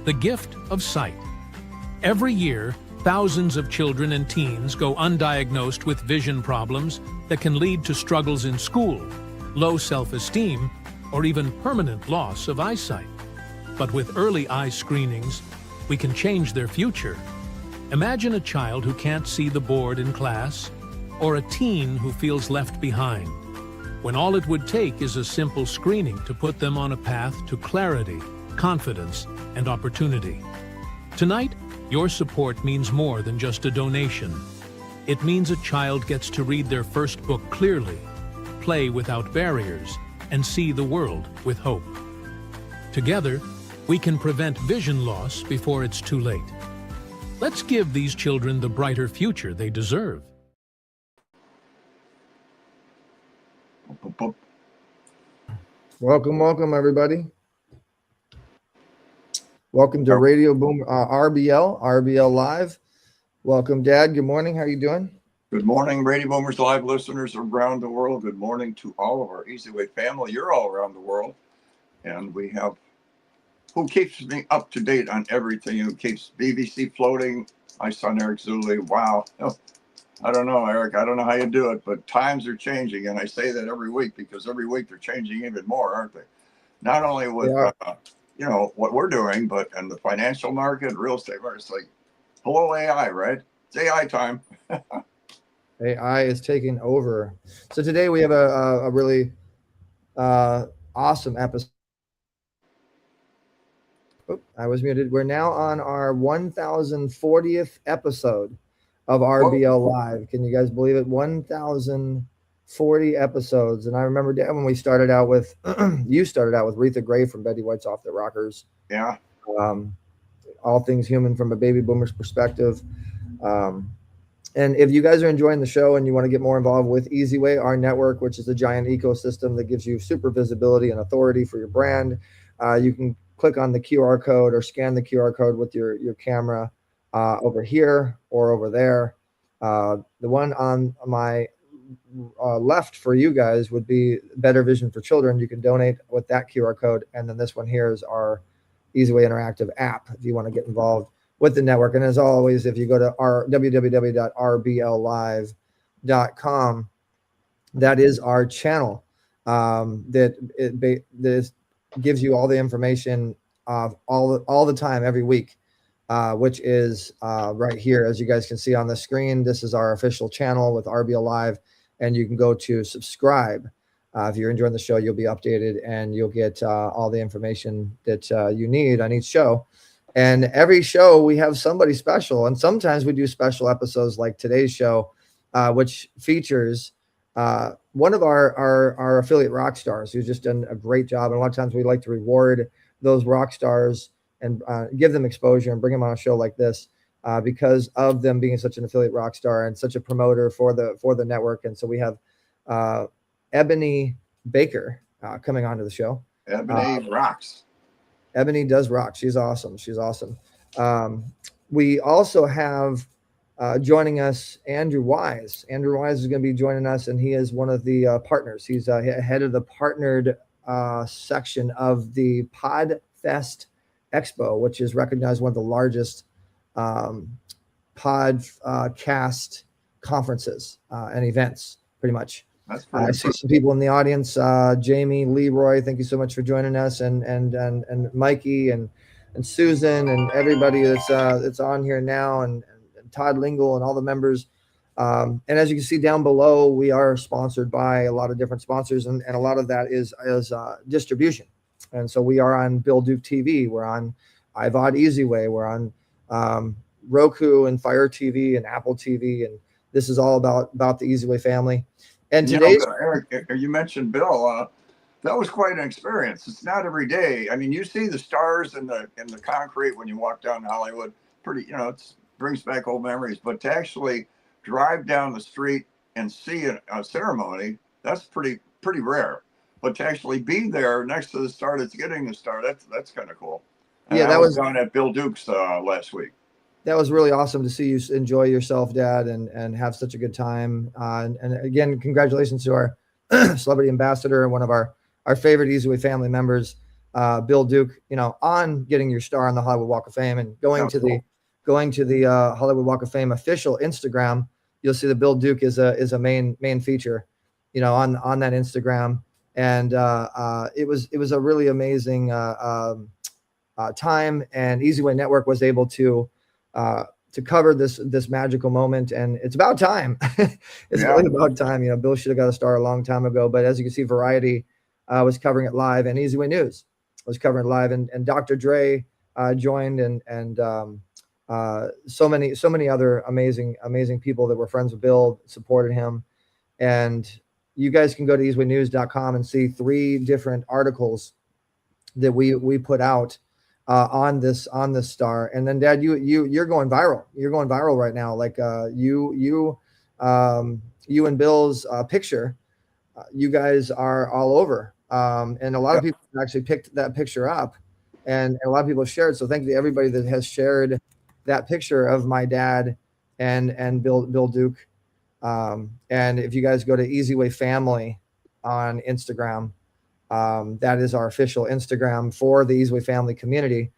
The gift of sight. Every year, thousands of children and teens go undiagnosed with vision problems that can lead to struggles in school, low self-esteem, or even permanent loss of eyesight. But with early eye screenings, we can change their future. Imagine a child who can't see the board in class, or a teen who feels left behind, when all it would take is a simple screening to put them on a path to clarity, confidence, and opportunity. Tonight, your support means more than just a donation. It means a child gets to read their first book clearly, play without barriers, and see the world with hope. Together, we can prevent vision loss before it's too late. Let's give these children the brighter future they deserve. Welcome, everybody. Welcome to Radio Boom RBL Live. Welcome, Dad. Good morning. How are you doing? Good morning, Radio Boomers Live listeners around the world. Good morning to all of our Easy Way family. You're all around the world. And we have who keeps me up to date on everything, who keeps BBC floating. My son, Eric Zuli. Wow. I don't know, Eric. I don't know how you do it, but times are changing. And I say that every week because every week they're changing even more, aren't they? Not only with, what we're doing, but in the financial market, real estate market. It's like, hello, AI, right? It's AI time. AI is taking over. So today we have a really awesome episode. Oops, I was muted. We're now on our 1040th episode of RBL Live. Can you guys believe it? 1040 episodes. And I remember, Dan, when we started out with, you started out with Retha Gray from Betty White's Off the Rockers. Yeah. All things human from a baby boomer's perspective. And if you guys are enjoying the show and you want to get more involved with Easy Way, our network, which is a giant ecosystem that gives you super visibility and authority for your brand, you can click on the QR code or scan the QR code with your camera over here or over there. The one on my left for you guys would be Better Vision for Children. You can donate with that QR code. And then this one here is our Easy Way Interactive app if you want to get involved with the network. And as always, if you go to our www.rbllive.com, that is our channel that gives you all the information all the time every week, which is right here. As you guys can see on the screen, this is our official channel with RBL Live, and you can go to subscribe. If you're enjoying the show, you'll be updated and you'll get all the information that you need on each show. And every show we have somebody special, and sometimes we do special episodes like today's show, which features one of our affiliate rock stars who's just done a great job. And a lot of times we like to reward those rock stars and give them exposure and bring them on a show like this because of them being such an affiliate rock star and such a promoter for the network. And so we have Ebonie Baker coming onto the show. Ebonie rocks. Ebonie does rock. She's awesome. We also have joining us Andrew Wise. Andrew Wise is going to be joining us, and he is one of the partners. He's head of the partnered section of the PodFest Expo, which is recognized one of the largest podcast conferences and events, pretty much. I see some people in the audience. Jamie, Leroy, thank you so much for joining us, and Mikey and Susan and everybody that's on here now, and Todd Lingle and all the members. And as you can see down below, we are sponsored by a lot of different sponsors, and a lot of that is distribution. And so we are on Bill Duke TV. We're on iVod Easy Way. We're on Roku and Fire TV and Apple TV. And this is all about the Easy Way family. And today's Eric, you mentioned Bill. That was quite an experience. It's not every day. I mean, you see the stars in the concrete when you walk down Hollywood. Pretty, it brings back old memories. But to actually drive down the street and see a ceremony, that's pretty rare. But to actually be there next to the star that's getting the star, that's kind of cool. And yeah, that was down at Bill Duke's last week. That was really awesome to see you enjoy yourself, Dad, and have such a good time. And again, congratulations to our celebrity ambassador and one of our favorite Easy Way family members. Bill Duke, on getting your star on the Hollywood Walk of Fame and going to the Hollywood Walk of Fame official Instagram. You'll see that Bill Duke is a main feature, on that Instagram. And it was a really amazing time, and Easy Way Network was able to cover this magical moment, and it's about time. It's really about time. Bill should have got a star a long time ago, but as you can see, Variety was covering it live, and Easy Way News was covering it live, and Dr. Dre joined, and so many other amazing people that were friends with Bill supported him. And you guys can go to easywaynews.com and see 3 different articles that we put out on this star. And then, Dad, you're going viral. You're going viral right now. Like you and Bill's picture, you guys are all over. And a lot of people actually picked that picture up, and a lot of people shared. So thank you to everybody that has shared that picture of my dad and Bill Duke. And if you guys go to Easy Way Family on Instagram, that is our official Instagram for the Easy Way family community.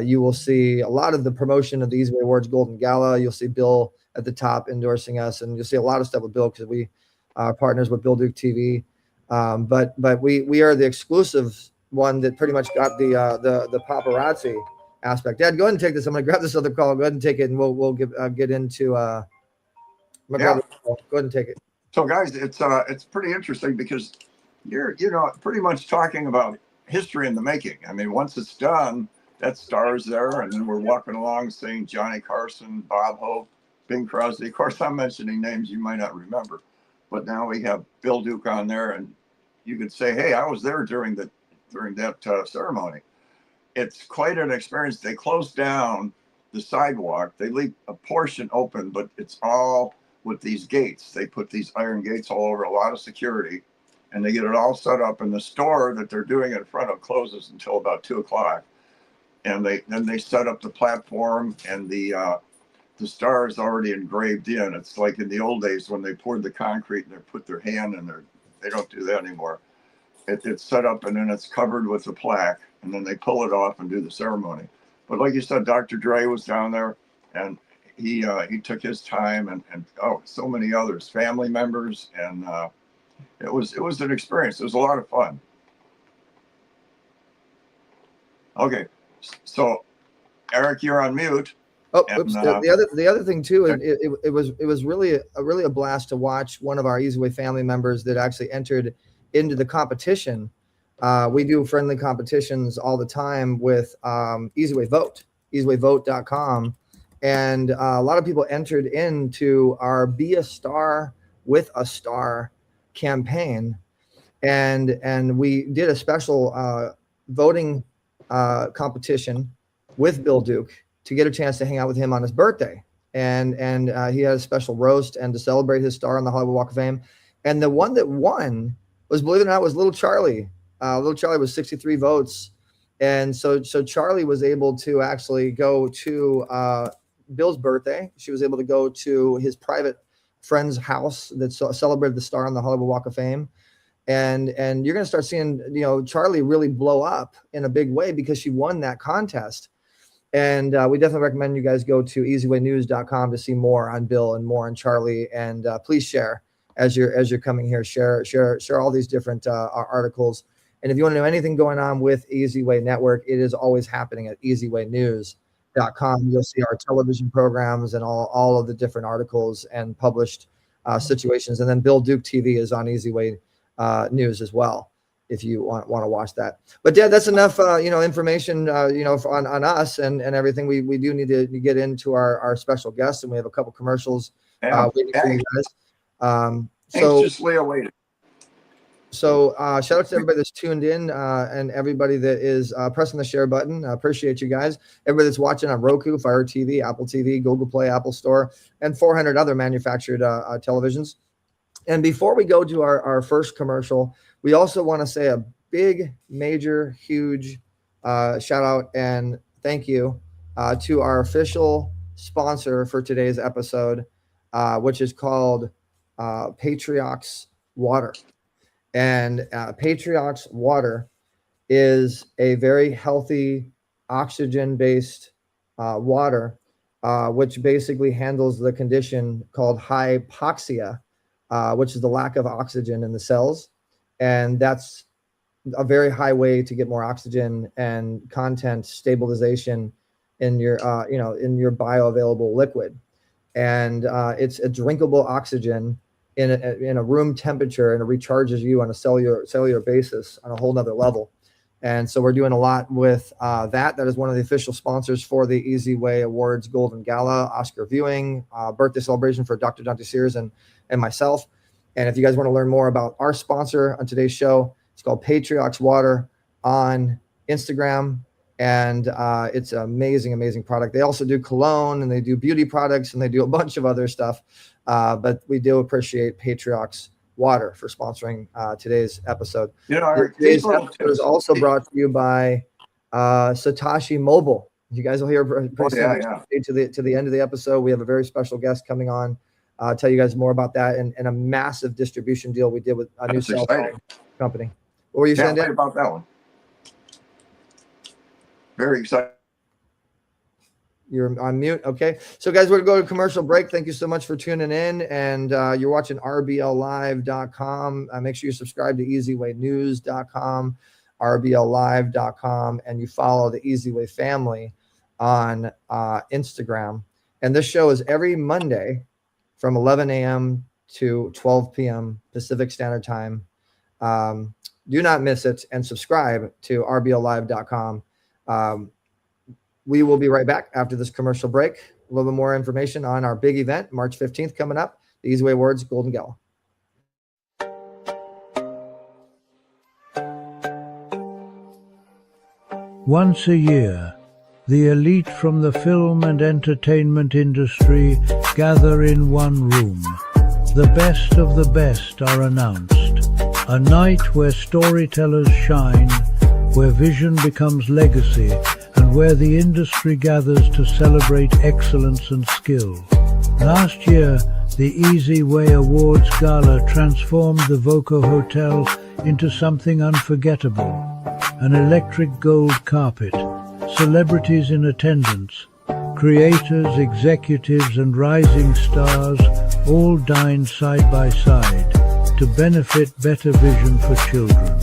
You will see a lot of the promotion of the Easy Way Awards Golden Gala. You'll see Bill at the top endorsing us, and you'll see a lot of stuff with Bill because we are partners with Bill Duke TV. But we are the exclusive one that pretty much got the paparazzi aspect. Dad, go ahead and take this. I'm going to grab this other call. Go ahead and take it, and we'll get into. Go ahead and take it. So, guys, it's pretty interesting because you're pretty much talking about history in the making. I mean, once it's done, that star's there, and then we're walking along saying Johnny Carson, Bob Hope, Bing Crosby. Of course, I'm mentioning names you might not remember, but now we have Bill Duke on there, and you could say, "Hey, I was there during that ceremony." It's quite an experience. They close down the sidewalk. They leave a portion open, but it's all with these gates. They put these iron gates all over, a lot of security, and they get it all set up. And the store that they're doing it in front of closes until about 2:00. And then they set up the platform, and the star is already engraved in. It's like in the old days when they poured the concrete and they put their hand in there. They don't do that anymore. It's set up, and then it's covered with a plaque, and then they pull it off and do the ceremony. But like you said, Dr. Dre was down there, and he took his time, and so many others, family members, and it was an experience. It was a lot of fun. Okay, so Eric, you're on mute. Oh, oops. The other thing too, it was really a blast to watch one of our Easy Way family members that actually entered into the competition. We do friendly competitions all the time with Easy Way Vote, easywayvote.com. And a lot of people entered into our Be a Star with a Star campaign. And we did a special voting competition with Bill Duke to get a chance to hang out with him on his birthday. And he had a special roast and to celebrate his star on the Hollywood Walk of Fame. And the one that won was, believe it or not, was Little Charlie. Little Charlie was 63 votes. And so Charlie was able to actually go to Bill's birthday. She was able to go to his private friend's house that celebrated the star on the Hollywood Walk of Fame. And you're going to start seeing, Charlie really blow up in a big way because she won that contest. And we definitely recommend you guys go to easywaynews.com to see more on Bill and more on Charlie. And please share as you're coming here. Share all these different articles. And if you want to know anything going on with Easy Way Network, it is always happening at easywaynews.com. You'll see our television programs and all of the different articles and published situations. And then Bill Duke TV is on Easy Way News as well, if you want to watch that. But Dad, that's enough information on us and everything. We do need to get into our special guests, and we have a couple commercials waiting for you guys. Anxiously awaited. So shout out to everybody that's tuned in and everybody that is pressing the share button. I appreciate you guys. Everybody that's watching on Roku, Fire TV, Apple TV, Google Play, Apple Store, and 400 other manufactured televisions. And before we go to our first commercial, we also want to say a big, major, huge shout out and thank you to our official sponsor for today's episode, which is called Patriox Water. And Patriox Water is a very healthy oxygen-based water, which basically handles the condition called hypoxia, which is the lack of oxygen in the cells. And that's a very high way to get more oxygen and content stabilization in your, in your bioavailable liquid. And it's a drinkable oxygen in a room temperature, and it recharges you on a cellular basis on a whole nother level. And so we're doing a lot with that. That is one of the official sponsors for the Easy Way Awards Golden Gala, Oscar viewing, birthday celebration for Dr. Dante Sears and myself. And if you guys want to learn more about our sponsor on today's show, it's called Patriox Water on Instagram. And it's an amazing, amazing product. They also do cologne, and they do beauty products, and they do a bunch of other stuff. But we do appreciate Patriox Water for sponsoring today's episode. Today's episode is also brought to you by Satoshi Mobile. You guys will hear to the end of the episode. We have a very special guest coming on. I'll tell you guys more about that and a massive distribution deal we did with a new cell phone company. What were you saying, Dan? About that one. Very excited. You're on mute. Okay. So guys, we're going to go to commercial break. Thank you so much for tuning in. And you're watching RBLlive.com. Make sure you subscribe to EasyWayNews.com, RBLlive.com, and you follow the Easy Way family on Instagram. And this show is every Monday from 11 a.m. to 12 p.m. Pacific Standard Time. Do not miss it, and subscribe to RBLlive.com. We will be right back after this commercial break. A little bit more information on our big event, March 15th, coming up, the Easy Way Awards Golden Gala. Once a year, the elite from the film and entertainment industry gather in one room. The best of the best are announced. A night where storytellers shine, where vision becomes legacy, and where the industry gathers to celebrate excellence and skill. Last year, the Easy Way Awards Gala transformed the Voco Hotel into something unforgettable. An electric gold carpet, celebrities in attendance, creators, executives, and rising stars all dined side by side to benefit better vision for children.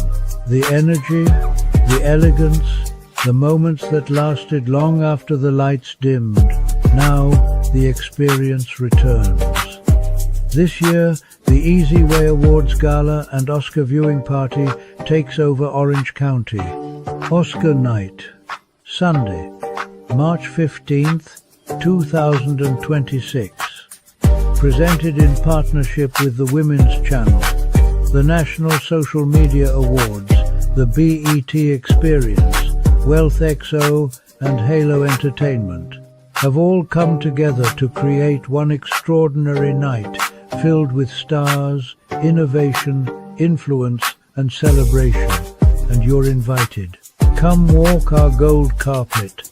The energy, the elegance, the moments that lasted long after the lights dimmed. Now the experience returns. This year, the Easy Way Awards Gala and Oscar viewing party takes over Orange County. Oscar Night, Sunday, March 15th, 2026. Presented in partnership with the Women's Channel, the National Social Media Awards, the BET Experience, Wealth XO, and Halo Entertainment have all come together to create one extraordinary night filled with stars, innovation, influence, and celebration. And you're invited. Come walk our gold carpet,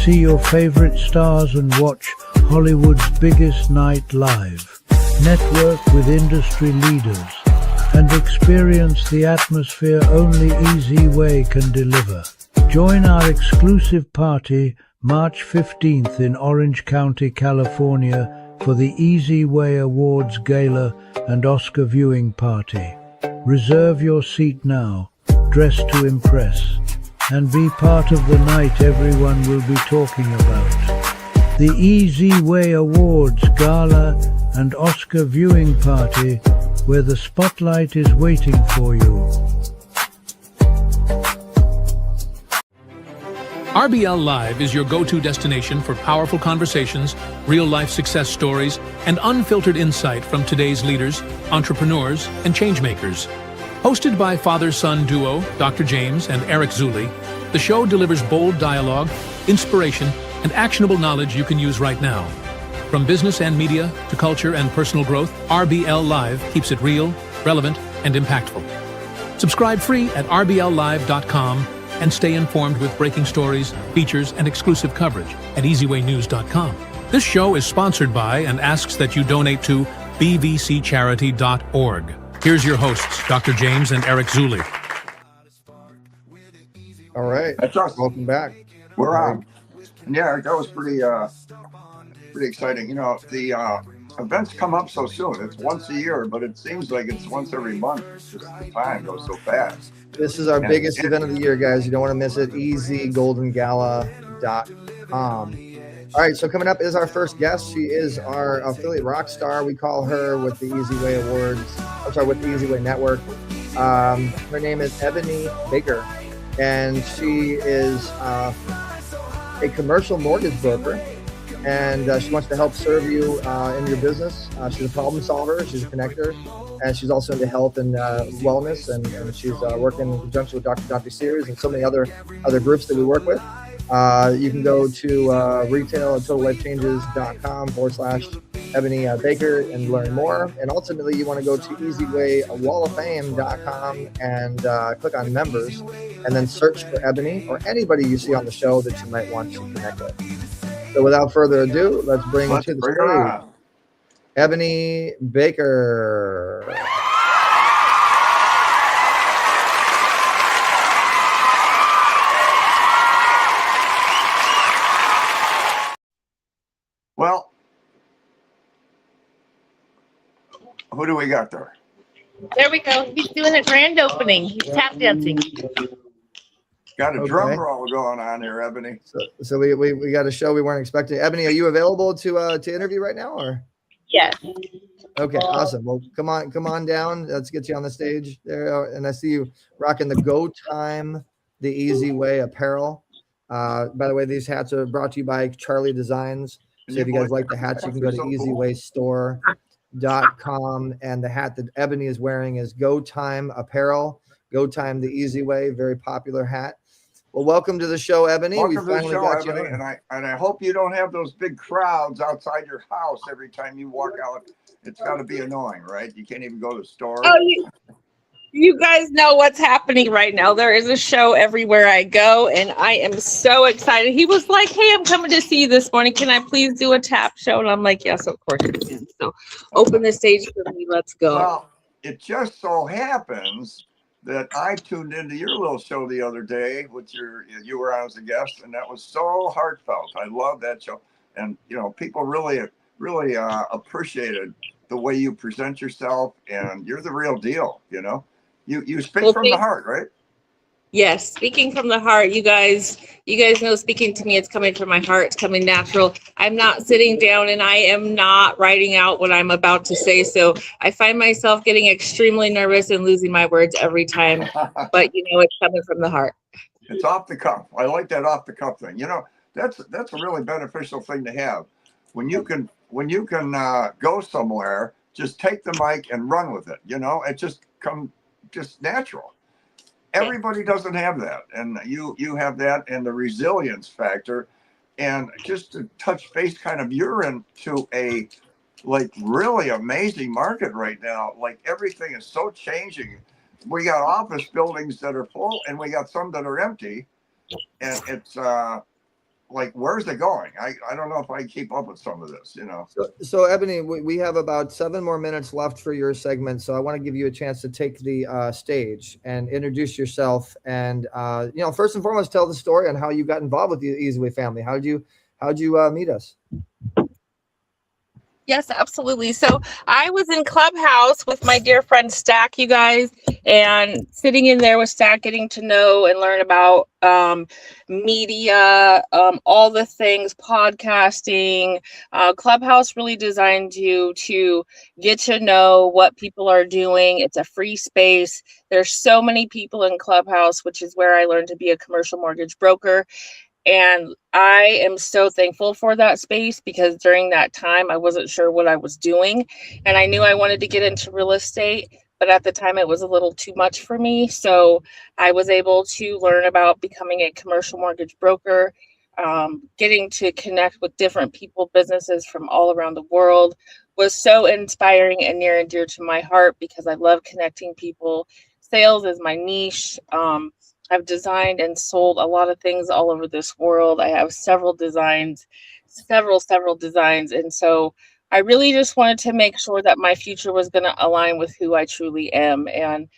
see your favorite stars, and watch Hollywood's biggest night live. Network with industry leaders and experience the atmosphere only Easy Way can deliver. Join our exclusive party March 15th in Orange County, California for the Easy Way Awards Gala and Oscar viewing party. Reserve your seat now, dress to impress, and be part of the night everyone will be talking about. The Easy Way Awards Gala and Oscar viewing party, where the spotlight is waiting for you. RBL Live is your go-to destination for powerful conversations, real-life success stories, and unfiltered insight from today's leaders, entrepreneurs, and changemakers. Hosted by father-son duo Dr. James and Eric Zuley, the show delivers bold dialogue, inspiration, and actionable knowledge you can use right now. From business and media to culture and personal growth, RBL Live keeps it real, relevant, and impactful. Subscribe free at RBLlive.com and stay informed with breaking stories, features, and exclusive coverage at EasyWayNews.com. This show is sponsored by and asks that you donate to bvccharity.org. Here's your hosts, Dr. James and Eric Zuley. All right. That's us. Welcome back. We're All right. on. And yeah, that was pretty exciting. You know, the events come up so soon. It's once a year, but it seems like it's once every month. It's just the time goes so fast. This is our And biggest event of the year, guys. You don't want to miss it. EasyGoldenGala.com. All right, so coming up is our first guest. She is our affiliate rock star. We call her with the Easy Way Awards. I'm sorry, with the Easy Way Network. Her name is Ebonie Baker, and she is a commercial mortgage broker, and she wants to help serve you in your business. She's a problem solver. She's a connector, and she's also into health and wellness, and she's working in conjunction with Dr. Sears and so many other groups that we work with. You can go to retail at totallifechanges.com/Ebonie Baker and learn more. And ultimately, you want to go to easywaywalloffame.com and click on members, and then search for Ebonie or anybody you see on the show that you might want to connect with. So without further ado, let's bring to the stage Ebonie Baker. well, who do we got there? There we go. He's doing a grand opening. He's tap dancing. Got a drum roll going on here, Ebonie. So we got a show we weren't expecting. Ebonie, are you available to interview right now, or? Yes. Okay, awesome. Well, come on down. Let's get you on the stage there. And I see you rocking the Go Time the Easy Way apparel. By the way, these hats are brought to you by Charlie Designs. So if you guys like the hats, you can go to easywaystore.com. And the hat that Ebonie is wearing is Go Time Apparel. Go Time the Easy Way, very popular hat. Well, welcome to the show, Ebonie. Welcome to the show, Ebonie. And I hope you don't have those big crowds outside your house every time you walk out. It's got to be annoying, right? You can't even go to the store. Oh, you guys know what's happening right now. There is a show everywhere I go, and I am so excited. He was like, "Hey, I'm coming to see you this morning. Can I please do a tap show?" And I'm like, "Yes, of course you can." So open the stage for me. Let's go. Well, it just so happens that I tuned into your little show the other day with you were on as a guest, and that was so heartfelt. I love that show. And, you know, people really appreciated the way you present yourself, and you're the real deal, you know. You speak from the heart, right? Yes, speaking from the heart. You guys know speaking to me, it's coming from my heart. It's coming natural. I'm not sitting down and I am not writing out what I'm about to say. So I find myself getting extremely nervous and losing my words every time. But you know, it's coming from the heart. It's off the cuff. I like that off the cuff thing. You know, that's a really beneficial thing to have. When you can go somewhere, just take the mic and run with it. You know, it just natural. Everybody doesn't have that, and you have that, and the resilience factor, and just to touch base, kind of, you're into a really amazing market right now. Like, everything is so changing. We got office buildings that are full, and we got some that are empty, and it's where's it going? I don't know if I keep up with some of this, you know. So Ebonie, we have about 7 more minutes left for your segment, so I want to give you a chance to take the stage and introduce yourself, and first and foremost, tell the story on how you got involved with the Easy Way family. How'd you meet us? Yes, absolutely. So I was in Clubhouse with my dear friend Stack, you guys, and sitting in there with Stack, getting to know and learn about media, all the things, podcasting. Clubhouse really designed you to get to know what people are doing. It's a free space. There's so many people in Clubhouse, which is where I learned to be a commercial mortgage broker. And I am so thankful for that space, because during that time, I wasn't sure what I was doing. And I knew I wanted to get into real estate, but at the time it was a little too much for me. So I was able to learn about becoming a commercial mortgage broker, getting to connect with different people, businesses from all around the world was so inspiring and near and dear to my heart, because I love connecting people. Sales is my niche. I've designed and sold a lot of things all over this world. I have several designs. And so I really just wanted to make sure that my future was going to align with who I truly am. And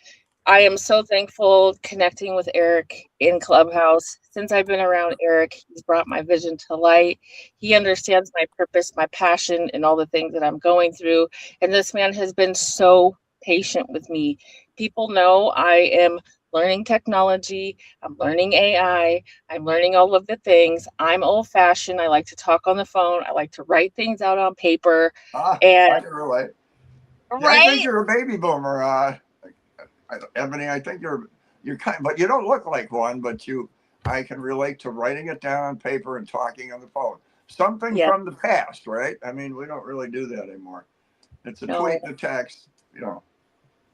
I am so thankful connecting with Eric in Clubhouse. Since I've been around Eric, he's brought my vision to light. He understands my purpose, my passion, and all the things that I'm going through. And this man has been so patient with me. People know I am learning technology, I'm learning AI, I'm learning all of the things. I'm old fashioned. I like to talk on the phone, I like to write things out on paper. And I can relate. Yeah, I think right? you're a baby boomer, Ebony. I think you're kind, but you don't look like one. But I can relate to writing it down on paper and talking on the phone. Something Yeah, from the past, right? I mean, we don't really do that anymore. It's a no. tweet and a text, you know.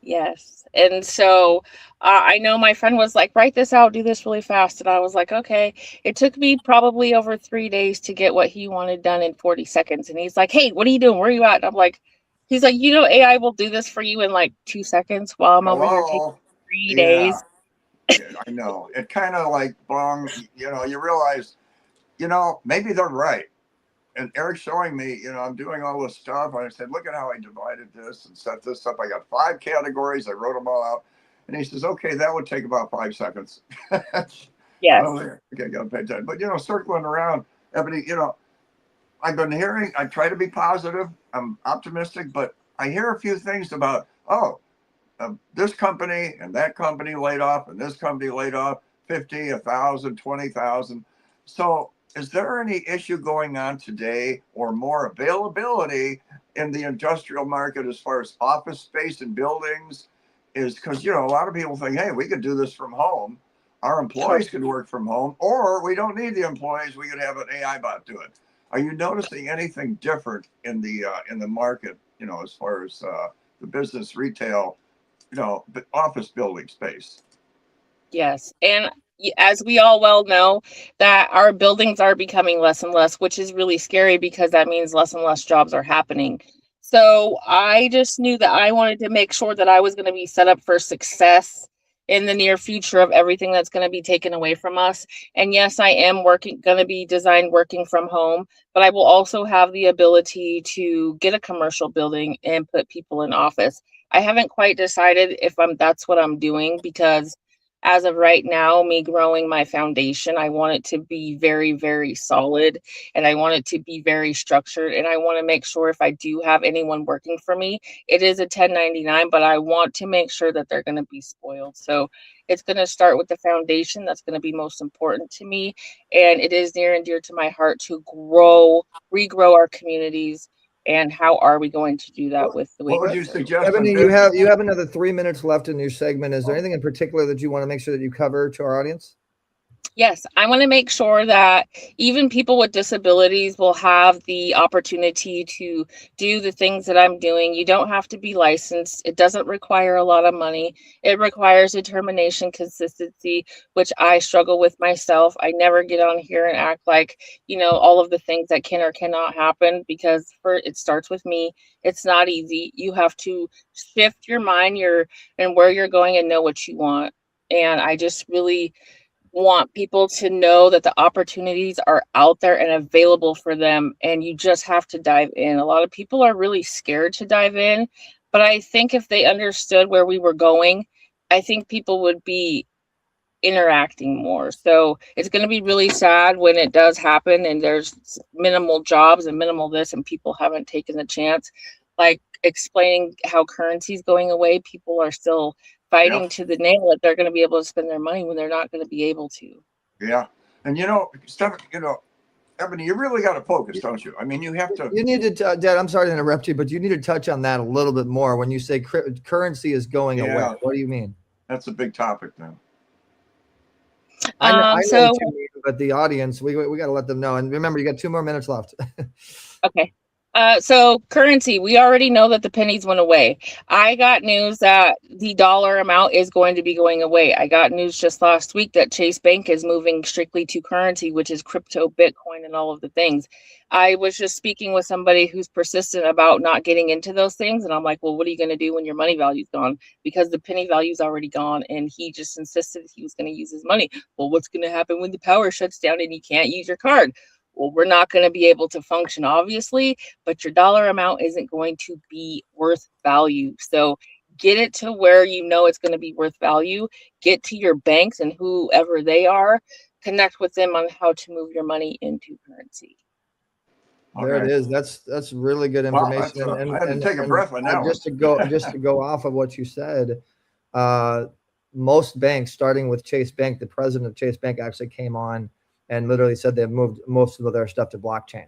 Yes. And so I know my friend was like, write this out, do this really fast. And I was like, okay. It took me probably over 3 days to get what he wanted done in 40 seconds. And he's like, hey, what are you doing? Where are you at? And I'm like, he's like, AI will do this for you in like 2 seconds while I'm over here taking Hello. 3 days. Yeah, I know. It kind of like you realize, maybe they're right. And Eric's showing me, I'm doing all this stuff. And I said, look at how I divided this and set this up. I got 5 categories. I wrote them all out. And he says, okay, that would take about 5 seconds. Yes. Oh, okay, got to pay attention. But, circling around, Ebony, I've been hearing, I try to be positive. I'm optimistic, but I hear a few things about, this company and that company laid off and this company laid off 50, 1,000, 20,000. So is there any issue going on today or more availability in the industrial market as far as office space and buildings? Is because, a lot of people think, hey, we could do this from home. Our employees could work from home, or we don't need the employees. We could have an AI bot do it. Are you noticing anything different in the market, as far as the business retail, office building space? Yes. And as we all well know, that our buildings are becoming less and less, which is really scary because that means less and less jobs are happening. So I just knew that I wanted to make sure that I was going to be set up for success in the near future of everything that's going to be taken away from us. And yes, I am going to be designed working from home, but I will also have the ability to get a commercial building and put people in office. I haven't quite decided if that's what I'm doing, because as of right now, me growing my foundation, I want it to be very, very solid, and I want it to be very structured. And I want to make sure if I do have anyone working for me, it is a 1099, but I want to make sure that they're going to be spoiled. So it's going to start with the foundation. That's going to be most important to me. And it is near and dear to my heart to regrow our communities. And how are we going to do that with the way? What would you suggest? Ebony, you have another 3 minutes left in your segment. Is there anything in particular that you want to make sure that you cover to our audience? Yes, I want to make sure that even people with disabilities will have the opportunity to do the things that I'm doing. You don't have to be licensed. It doesn't require a lot of money. It requires determination, consistency, which I struggle with myself. I never get on here and act like, all of the things that can or cannot happen, because it starts with me. It's not easy. You have to shift your mind, and where you're going, and know what you want. And I just really want people to know that the opportunities are out there and available for them, and you just have to dive in. A lot of people are really scared to dive in, but I think if they understood where we were going, I think people would be interacting more. So it's going to be really sad when it does happen and there's minimal jobs and minimal this, and people haven't taken the chance. Like explaining how currency is going away, people are still fighting to the nail that they're going to be able to spend their money when they're not going to be able to. Yeah. And Ebony, you really got to focus, don't you? I mean, you have to. You need to, Dad, I'm sorry to interrupt you, but you need to touch on that a little bit more. When you say currency is going away, what do you mean? That's a big topic then. I know what you mean, but the audience, we got to let them know. And remember, you got 2 more minutes left. Okay. So currency, we already know that the pennies went away. I got news that the dollar amount is going to be going away. I got news just last week that Chase Bank is moving strictly to currency, which is crypto, Bitcoin, and all of the things. I was just speaking with somebody who's persistent about not getting into those things. And I'm like, well, what are you going to do when your money value's gone? Because the penny value's already gone. And he just insisted he was going to use his money. Well, what's going to happen when the power shuts down and you can't use your card? Well, we're not going to be able to function, obviously, but your dollar amount isn't going to be worth value. So get it to where you know it's going to be worth value. Get to your banks and whoever they are, connect with them on how to move your money into currency. There it is. That's really good Wow, information. I had to take a breath on that one. Just to go off of what you said, most banks, starting with Chase Bank, the president of Chase Bank actually came on and literally said they've moved most of their stuff to blockchain.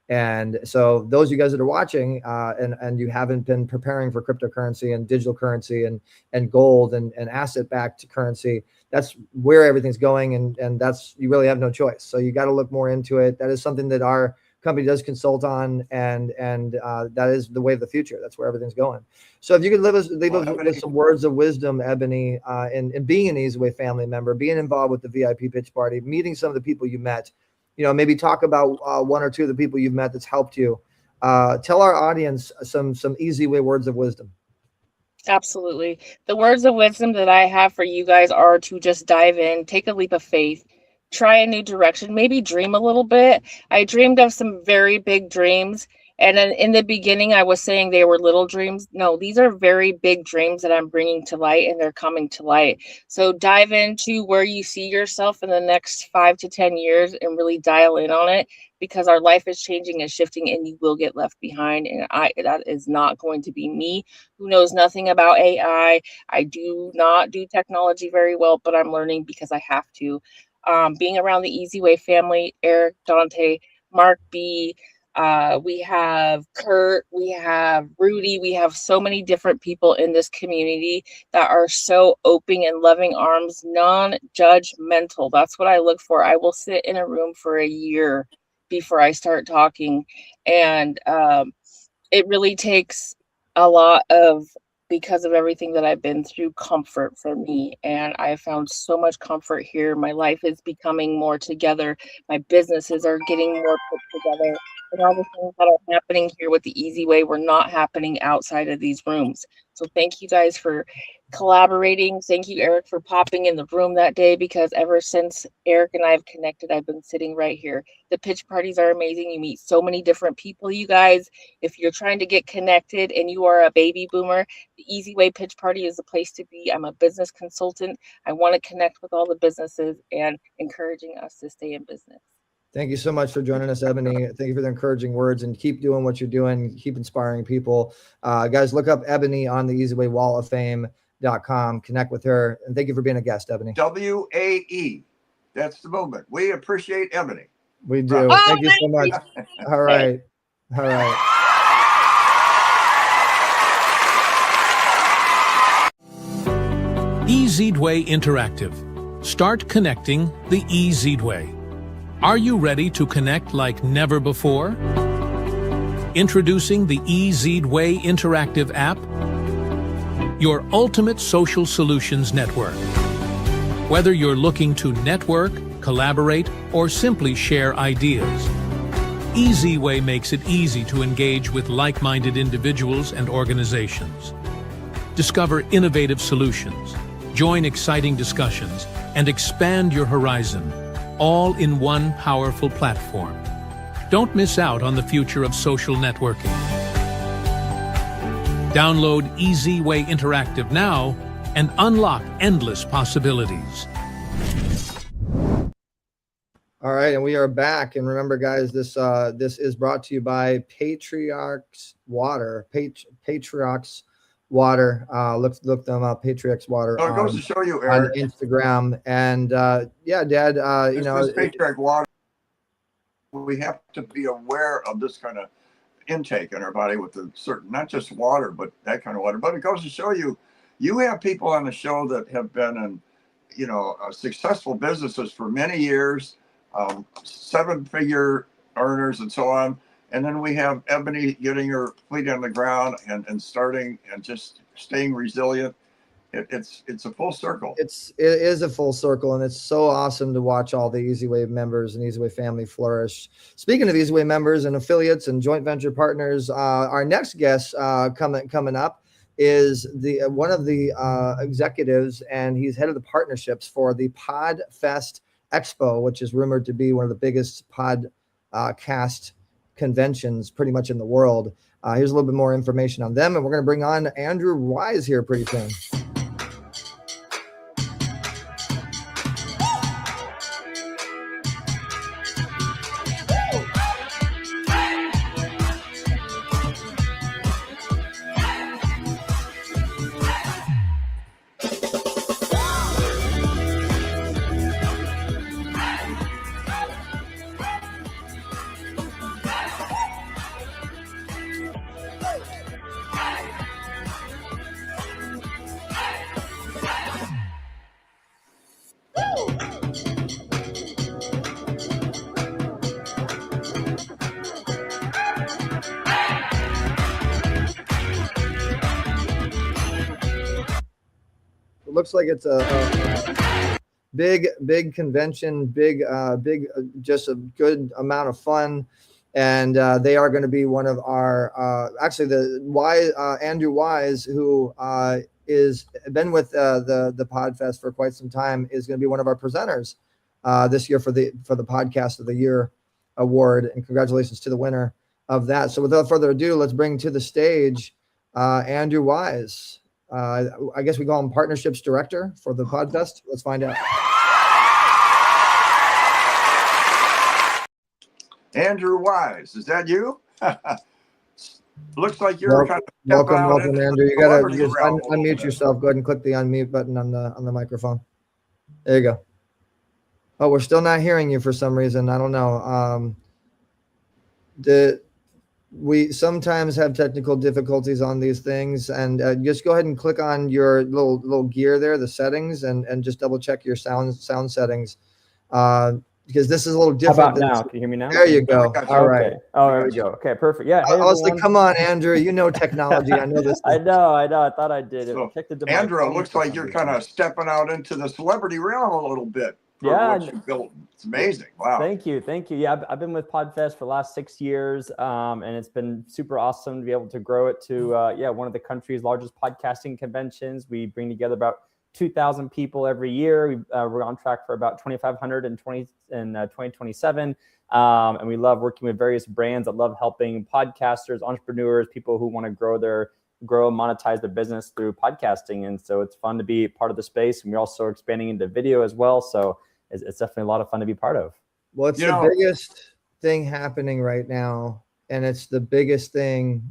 And so those of you guys that are watching and you haven't been preparing for cryptocurrency and digital currency and gold and asset-backed currency, that's where everything's going. And that's, you really have no choice. So you got to look more into it. That is something that our company does consult on, and that is the way of the future. That's where everything's going. So if you could leave us with some words of wisdom, Ebonie, in being an Easy Way family member, being involved with the VIP pitch party, meeting some of the people you met, maybe talk about one or two of the people you've met that's helped you. Tell our audience some Easy Way words of wisdom. Absolutely. The words of wisdom that I have for you guys are to just dive in, take a leap of faith, try a new direction, maybe dream a little bit. I dreamed of some very big dreams. And then in the beginning, I was saying they were little dreams. No, these are very big dreams that I'm bringing to light, and they're coming to light. So dive into where you see yourself in the next 5 to 10 years and really dial in on it, because our life is changing and shifting, and you will get left behind. And that is not going to be me, who knows nothing about AI. I do not do technology very well, but I'm learning because I have to. Being around the Easy Way family, Eric, Dante, Mark B, we have Kurt, we have Rudy, we have so many different people in this community that are so open and loving arms, non-judgmental. That's what I look for. I will sit in a room for a year before I start talking. And it really takes a lot of, because of everything that I've been through, comfort for me. And I found so much comfort here. My life is becoming more together. My businesses are getting more put together. And all the things that are happening here with the Easy Way were not happening outside of these rooms. So thank you guys for collaborating. Thank you, Eric, for popping in the room that day, because ever since Eric and I have connected, I've been sitting right here. The pitch parties are amazing. You meet so many different people, you guys. If you're trying to get connected and you are a baby boomer, the Easy Way pitch party is the place to be. I'm a business consultant. I want to connect with all the businesses and encouraging us to stay in business. Thank you so much for joining us, Ebonie. Thank you for the encouraging words, and keep doing what you're doing. Keep inspiring people. Guys, look up Ebonie on the Easy Way Wall of Fame.com. Connect with her. And thank you for being a guest, Ebonie. WAE. That's the movement. We appreciate Ebonie. We do. Thank you so much. All right. All right. Easy Way Interactive. Start connecting the Easy Way. Are you ready to connect like never before? Introducing the Easy Way Interactive app, your ultimate social solutions network. Whether you're looking to network, collaborate, or simply share ideas, Easy Way makes it easy to engage with like-minded individuals and organizations. Discover innovative solutions, join exciting discussions, and expand your horizon, all in one powerful platform. Don't miss out on the future of social networking. Download Easy Way Interactive now and unlock endless possibilities. All right, and we are back. And remember, guys, this is brought to you by Patriarchs Water. Patriarchs Water. Look them up. Patriarchs Water. So it goes to show you, Eric, on Instagram. And yeah, Dad. this Patriarch Water. We have to be aware of this kind of intake in our body with a certain, not just water, but that kind of water. But it goes to show you, you have people on the show that have been in, successful businesses for many years, 7-figure earners and so on. And then we have Ebonie getting her feet on the ground and starting and just staying resilient. It's a full circle. It is a full circle, and it's so awesome to watch all the Easy Way members and Easy Way family flourish. Speaking of Easy Way members and affiliates and joint venture partners, our next guest coming up is one of the executives, and he's head of the partnerships for the PodFest Expo, which is rumored to be one of the biggest podcast conventions pretty much in the world. Here's a little bit more information on them, and we're going to bring on Andrew Wise here pretty soon. Looks like it's a big convention, just a good amount of fun, and they are going to be one of our actually Andrew Wise, who is been with the Podfest for quite some time, is going to be one of our presenters this year for the Podcast of the Year award, and congratulations to the winner of that. So without further ado, let's bring to the stage Andrew Wise. I guess we call him Partnerships Director for the Podfest. Let's find out. Andrew Wise, is that you? Looks like you're kind of welcome, Andrew. You gotta just unmute yourself. Go ahead and click the unmute button on the microphone. There you go. Oh, we're still not hearing you for some reason. I don't know. We sometimes have technical difficulties on these things, and just go ahead and click on your little gear there, the settings, and just double check your sound settings, because this is a little different. How about now? Can you hear me now? There you go. All right. Oh, there we go. Okay, perfect. Yeah. I was like, come on, Andrew. You know technology. I know this. I know. I thought I did. So, Andrew, it looks like you're kind of stepping out into the celebrity realm a little bit. Yeah, what you built. It's amazing. Wow. Thank you. Yeah, I've been with Podfest for the last 6 years, and it's been super awesome to be able to grow it to one of the country's largest podcasting conventions. We bring together about 2,000 people every year. We're on track for about 2,500 in 2027, and we love working with various brands that love helping podcasters, entrepreneurs, people who want to grow and monetize their business through podcasting. And so it's fun to be part of the space, and we're also expanding into video as well. So it's definitely a lot of fun to be part of. Well, it's the biggest thing happening right now. And it's the biggest thing.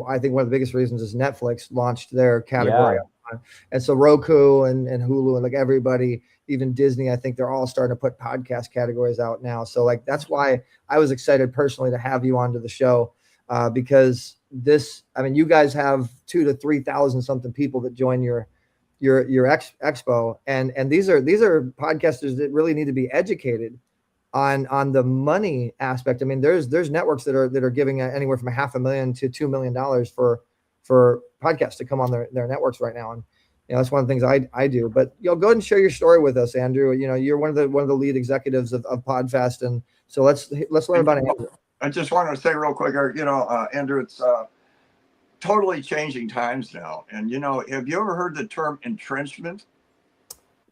I think one of the biggest reasons is Netflix launched their category. Yeah. And so Roku and Hulu and like everybody, even Disney, I think they're all starting to put podcast categories out now. So like, that's why I was excited personally to have you onto the show, because you guys have 2,000 to 3,000 something people that join your expo, and these are podcasters that really need to be educated on the money aspect. I mean, there's networks that are giving anywhere from $500,000 to $2 million for podcasts to come on their networks right now, and that's one of the things I do. But go ahead and share your story with us, Andrew. You're one of the lead executives of Podfest, and so let's learn about Andrew. I just wanted to say real quick, Andrew, it's totally changing times now. And, have you ever heard the term entrenchment?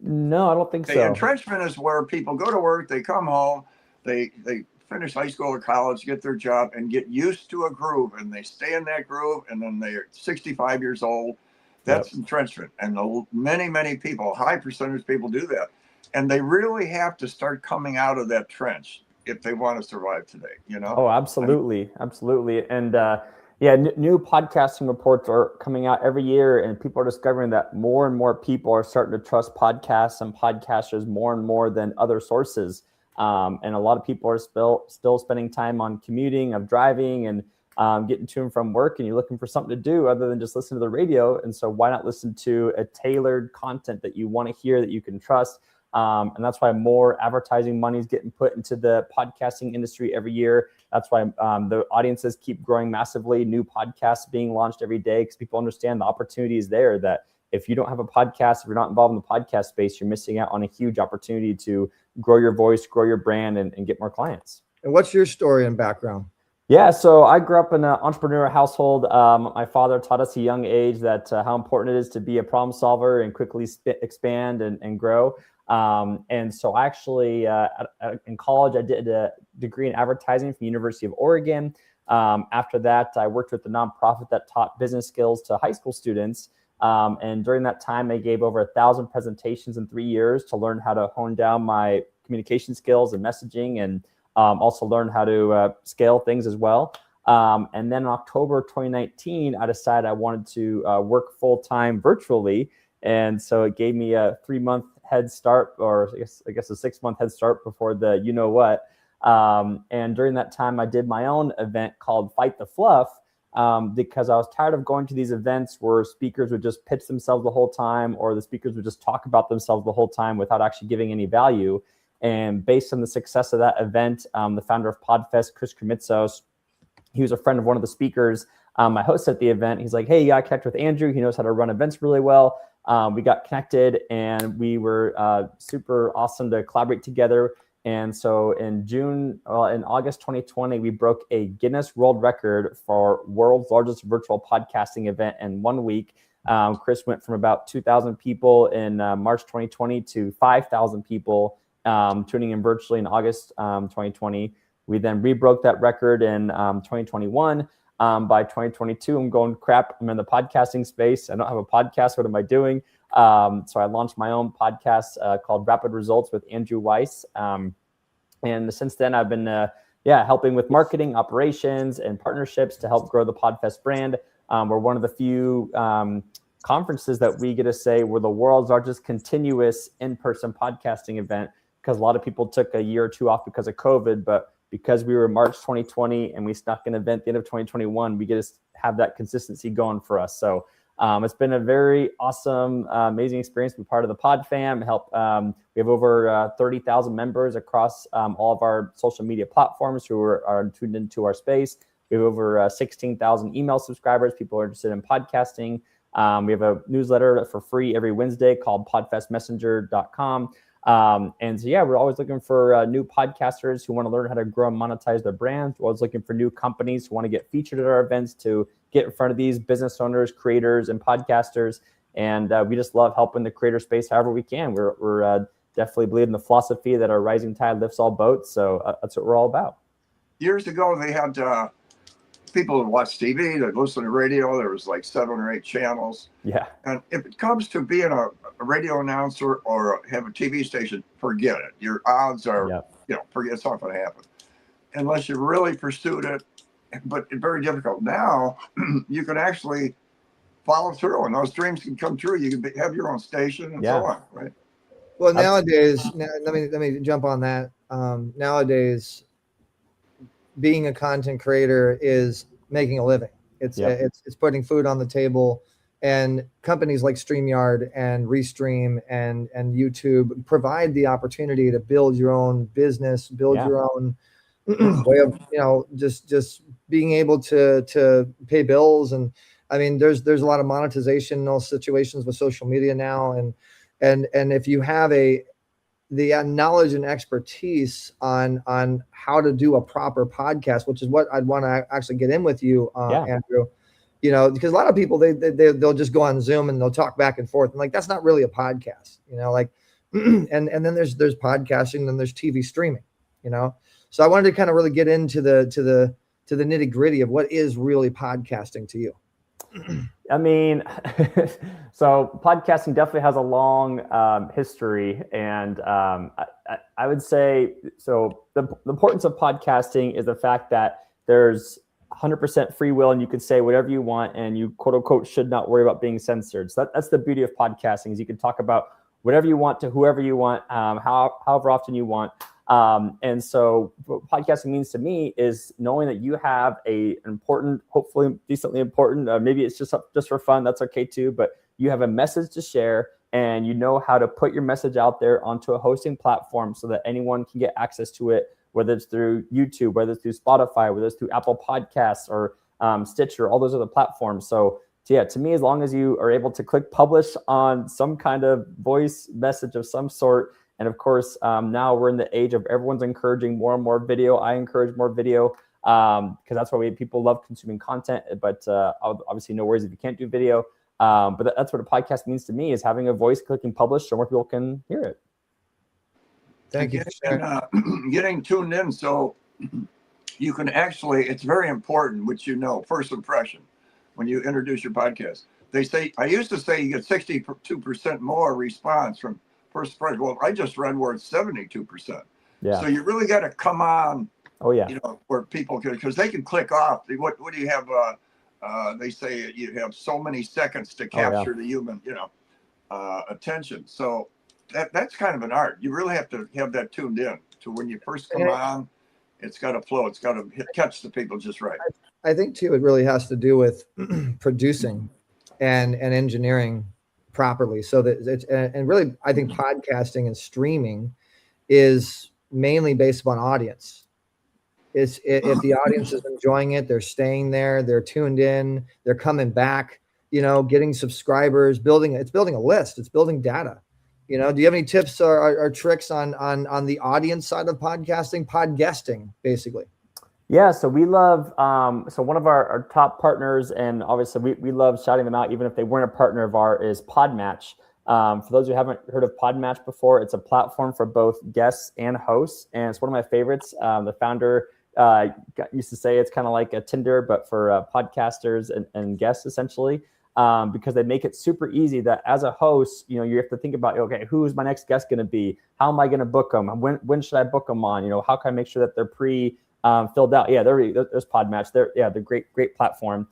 No, I don't think so. Entrenchment is where people go to work, they come home, they finish high school or college, get their job, and get used to a groove, and they stay in that groove, and then they're 65 years old. That's entrenchment. And many people, high percentage of people do that. And they really have to start coming out of that trench if they want to survive today, Oh, absolutely. Absolutely. And new podcasting reports are coming out every year, and people are discovering that more and more people are starting to trust podcasts and podcasters more and more than other sources. And a lot of people are still spending time on commuting, of driving, and getting to and from work, and you're looking for something to do other than just listen to the radio. And so why not listen to a tailored content that you want to hear, that you can trust? And that's why more advertising money is getting put into the podcasting industry every year. That's why the audiences keep growing massively. New podcasts being launched every day, because people understand the opportunity is there, that if you don't have a podcast, if you're not involved in the podcast space, you're missing out on a huge opportunity to grow your voice, grow your brand, and get more clients. And what's your story and background? Yeah, so I grew up in an entrepreneurial household. My father taught us at a young age that how important it is to be a problem solver and quickly expand and grow. And so I actually, in college, I did a degree in advertising from the University of Oregon. After that, I worked with a nonprofit that taught business skills to high school students. And during that time, I gave over 1,000 presentations in 3 years to learn how to hone down my communication skills and messaging, and also learn how to scale things as well. And then in October 2019, I decided I wanted to work full-time virtually. And so it gave me a 3-month head start, or I guess a 6-month head start before the you know what. And during that time, I did my own event called Fight the Fluff, because I was tired of going to these events where speakers would just pitch themselves the whole time, or the speakers would just talk about themselves the whole time without actually giving any value. And based on the success of that event, the founder of Podfest, Chris Kremitzos, he was a friend of one of the speakers. I hosted at the event. He's like, hey, you got to connect with Andrew. He knows how to run events really well. We got connected, and we were super awesome to collaborate together. And so in August 2020, we broke a Guinness World Record for world's largest virtual podcasting event in 1 week. Chris went from about 2,000 people in March 2020 to 5,000 people tuning in virtually in August 2020. We then rebroke that record in 2021. By 2022, I'm going, crap, I'm in the podcasting space. I don't have a podcast. What am I doing? So I launched my own podcast called Rapid Results with Andrew Weiss. And since then, I've been helping with marketing, operations, and partnerships to help grow the Podfest brand. We're one of the few conferences that we get to say we're the world's largest continuous in-person podcasting event, because a lot of people took a year or two off because of COVID, but because we were March 2020 and we snuck an event at the end of 2021, we get to have that consistency going for us. So it's been a very awesome, amazing experience to be part of the Pod Fam. We have over 30,000 members across all of our social media platforms who are tuned into our space. We have over 16,000 email subscribers, people who are interested in podcasting. We have a newsletter for free every Wednesday called podfestmessenger.com. And so, we're always looking for new podcasters who want to learn how to grow and monetize their brands. We're always looking for new companies who want to get featured at our events to get in front of these business owners, creators, and podcasters. And we just love helping the creator space however we can. We're definitely believe in the philosophy that our rising tide lifts all boats. So that's what we're all about. Years ago, they had people that watch TV, that listen to radio. There was like 7 or 8 channels. Yeah. And if it comes to being a radio announcer or have a TV station, forget it. Your odds are, forget, it's not going to happen unless you really pursued it. But it's very difficult. Now you can actually follow through, and those dreams can come true. You can have your own station and so on, right? Well, nowadays, let me jump on that. Nowadays, being a content creator is making a living. It's putting food on the table, and companies like StreamYard and Restream and YouTube provide the opportunity to build your own business, build your own way of, just being able to pay bills. And I mean, there's a lot of monetizational situations with social media now, and if you have the knowledge and expertise on how to do a proper podcast, which is what I'd want to actually get in with you, Andrew, because a lot of people, they'll just go on Zoom and they'll talk back and forth, and like, that's not really a podcast, and then there's podcasting, then there's TV streaming, so I wanted to kind of really get into the nitty gritty of what is really podcasting to you. I mean, so podcasting definitely has a long history, and I would say, so the importance of podcasting is the fact that there's 100% free will, and you can say whatever you want, and you quote unquote should not worry about being censored. So that's the beauty of podcasting, is you can talk about whatever you want to whoever you want, however often you want. And so what podcasting means to me is knowing that you have an important, hopefully decently important, maybe it's just for fun, that's okay too, but you have a message to share, and you know how to put your message out there onto a hosting platform so that anyone can get access to it, whether it's through YouTube, whether it's through Spotify, whether it's through Apple Podcasts or Stitcher, all those other platforms. So to me, as long as you are able to click publish on some kind of voice message of some sort, and of course, now we're in the age of everyone's encouraging more and more video. I encourage more video because that's why people love consuming content. But obviously, no worries if you can't do video. But that's what a podcast means to me, is having a voice, clicking publish so more people can hear it. Thank you for sharing. Getting tuned in so you can actually, it's very important, which first impression when you introduce your podcast. They say, I used to say you get 62% more response from first impression. Well, I just read where it's 72%. Yeah. So you really got to come on, Oh yeah. where people can, because they can click off. What do you have? They say you have so many seconds to capture the human, attention. So that's kind of an art. You really have to have that tuned in to when you first come on. It's got to flow. It's got to catch the people just right. I think too, it really has to do with producing and engineering properly. So that it's, and really, I think podcasting and streaming is mainly based upon audience. If the audience is enjoying it, they're staying there, they're tuned in, they're coming back, getting subscribers, it's building a list, it's building data. Do you have any tips or tricks on the audience side of podcasting, basically? Yeah, so we love, so one of our top partners, and obviously we love shouting them out, even if they weren't a partner of ours, is Podmatch. For those who haven't heard of Podmatch before, it's a platform for both guests and hosts, and it's one of my favorites. The founder used to say it's kind of like a Tinder, but for podcasters and guests, essentially, because they make it super easy that as a host, you have to think about, okay, who's my next guest going to be? How am I going to book them? When should I book them on? How can I make sure that they're filled out? Yeah, there's Podmatch. They're great platform.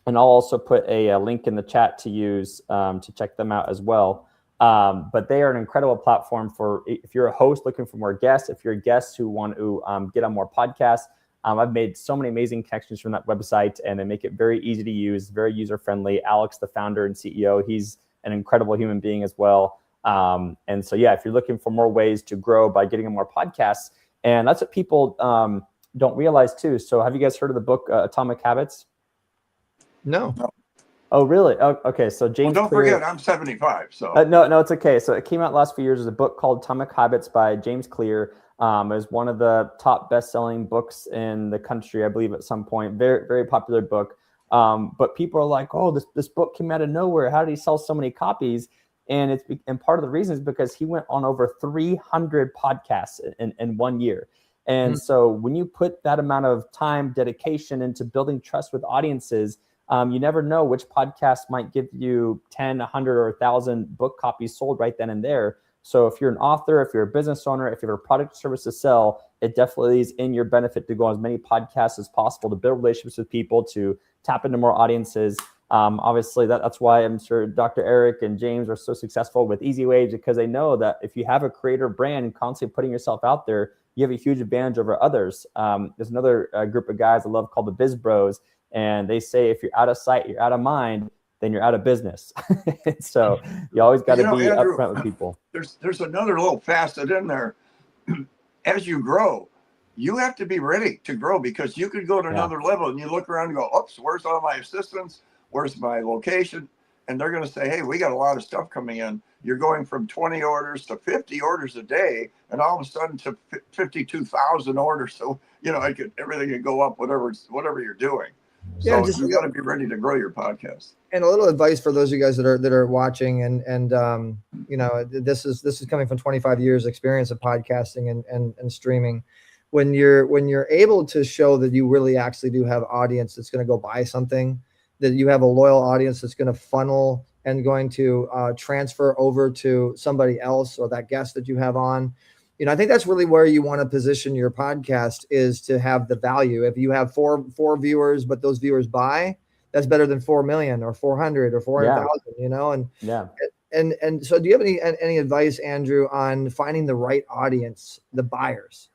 And I'll also put a link in the chat to use to check them out as well. But they are an incredible platform for if you're a host looking for more guests, if you're a guest who want to get on more podcasts. I've made so many amazing connections from that website, and they make it very easy to use, very user-friendly. Alex, the founder and CEO, he's an incredible human being as well. And so, yeah, if you're looking for more ways to grow by getting on more podcasts, and that's what people don't realize too. So have you guys heard of the book Atomic Habits? No. Oh, really? Oh, okay. So James Don't Clear, forget, I'm 75. So no, it's okay. So it came out last few years. There's a book called Atomic Habits by James Clear. It was one of the top best-selling books in the country, I believe, at some point. Very, very popular book. But people are like, "Oh, this book came out of nowhere. How did he sell so many copies?" And part of the reason is because he went on over 300 podcasts in 1 year. And so when you put that amount of time, dedication into building trust with audiences, you never know which podcast might give you 10, 100, or 1,000 book copies sold right then and there. So if you're an author, if you're a business owner, if you have a product or service to sell, it definitely is in your benefit to go on as many podcasts as possible, to build relationships with people, to tap into more audiences. Obviously, that's why I'm sure Dr. Eric and James are so successful with Easy Waves, because they know that if you have a creator brand and constantly putting yourself out there, you have a huge advantage over others. There's another group of guys I love called the Biz Bros, and they say if you're out of sight, you're out of mind, then you're out of business. So you always got to be Andrew, upfront with people. There's another little facet in there. As you grow, you have to be ready to grow, because you could go to another level and you look around and go, oops, where's all my assistants? Where's my location? And they're going to say, hey, we got a lot of stuff coming in. You're going from 20 orders to 50 orders a day, and all of a sudden to 52,000 orders. So, everything could go up, whatever you're doing. So you got to be ready to grow your podcast. And a little advice for those of you guys that are watching, and this is coming from 25 years experience of podcasting and streaming. When you're able to show that you really actually do have audience that's going to go buy something, that you have a loyal audience that's going to funnel and going to transfer over to somebody else, or that guest that you have on. I think that's really where you want to position your podcast, is to have the value. If you have four viewers, but those viewers buy, that's better than 4 million or 400 or 400,000, And so do you have any advice, Andrew, on finding the right audience, the buyers?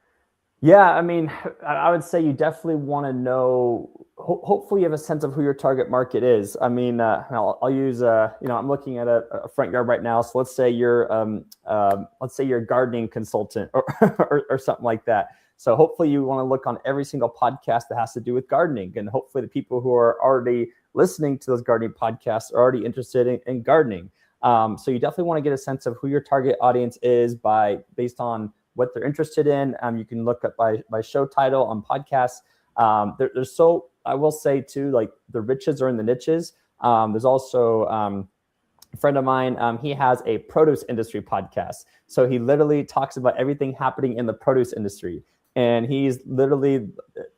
Yeah, I mean, I would say you definitely want to know, hopefully you have a sense of who your target market is. I mean, I'll use, I'm looking at a front yard right now. So let's say you're a gardening consultant or something like that. So hopefully you want to look on every single podcast that has to do with gardening. And hopefully the people who are already listening to those gardening podcasts are already interested in gardening. So you definitely want to get a sense of who your target audience is based on what they're interested in. You can look up by show title on podcasts. I will say too, like, the riches are in the niches. There's also a friend of mine, he has a produce industry podcast. So he literally talks about everything happening in the produce industry. And he's literally,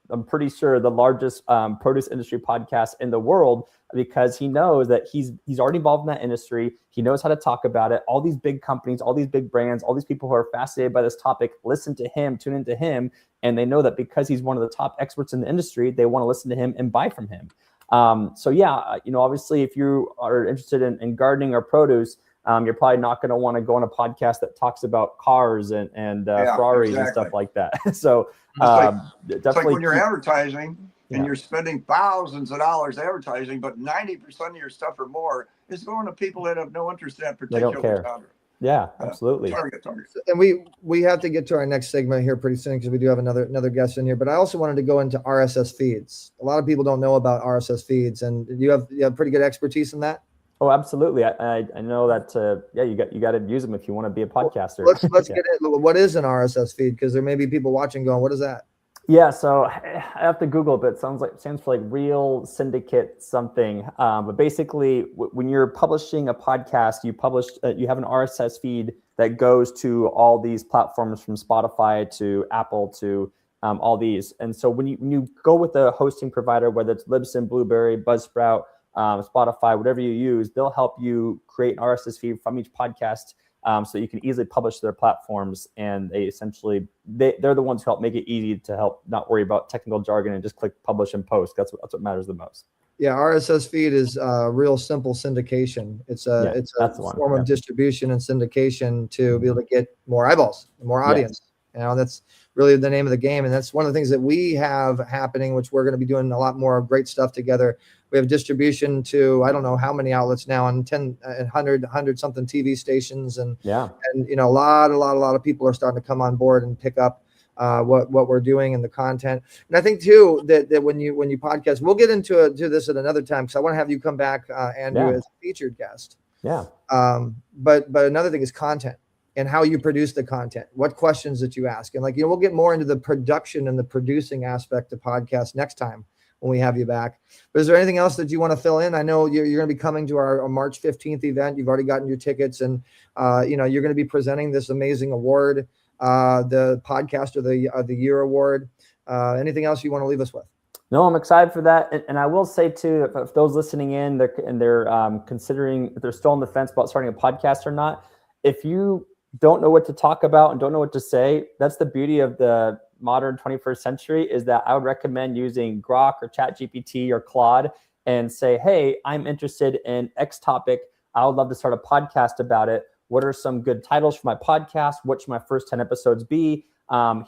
I'm pretty sure, the largest produce industry podcast in the world, because he knows that he's already involved in that industry. He knows how to talk about it. All these big companies, all these big brands, all these people who are fascinated by this topic listen to him, tune into him, and they know that because he's one of the top experts in the industry, they want to listen to him and buy from him. So yeah, obviously, if you are interested in gardening or produce, you're probably not going to want to go on a podcast that talks about cars and Ferraris and stuff like that. So it's like when you're advertising and you're spending thousands of dollars advertising, but 90% of your stuff or more is going to people that have no interest in that particular genre. Yeah, absolutely. Target. And we have to get to our next segment here pretty soon, because we do have another guest in here. But I also wanted to go into RSS feeds. A lot of people don't know about RSS feeds, and you have pretty good expertise in that. Oh, absolutely. I know that. You got to use them if you want to be a podcaster. Let's get it. What is an RSS feed? Because there may be people watching going, "What is that?" Yeah, so I have to Google it, but it stands for like Real Syndicate something. But basically, when you're publishing a podcast, you have an RSS feed that goes to all these platforms, from Spotify to Apple to all these. And so when you go with a hosting provider, whether it's Libsyn, Blueberry, Buzzsprout, Spotify, whatever you use, they'll help you create an RSS feed from each podcast. So you can easily publish to their platforms, and they're the ones who help make it easy to help not worry about technical jargon and just click publish and post. That's what matters the most. Yeah, RSS feed is real simple syndication. It's a form of distribution and syndication to be able to get more eyeballs, more audience. Yes. That's really the name of the game, and that's one of the things that we have happening, which we're going to be doing a lot more great stuff together. We have distribution to, I don't know how many outlets now, on 100 something TV stations, and a lot of people are starting to come on board and pick up what we're doing and the content. And I think too that when you podcast, we'll get into this at another time, because I want to have you come back, Andrew, as a featured guest. Yeah. But another thing is content, and how you produce the content, what questions that you ask, and we'll get more into the production and the producing aspect of podcasts next time when we have you back. But is there anything else that you want to fill in? I know you're going to be coming to our March 15th event. You've already gotten your tickets, and you're going to be presenting this amazing award, the Podcaster of the Year award. Anything else you want to leave us with? No, I'm excited for that. And I will say too, if those listening in, they're considering, if they're still on the fence about starting a podcast or not, if you don't know what to talk about and don't know what to say, that's the beauty of the modern 21st century, is that I would recommend using Grok or ChatGPT or Claude and say, hey, I'm interested in X topic. I would love to start a podcast about it. What are some good titles for my podcast? What should my first 10 episodes be?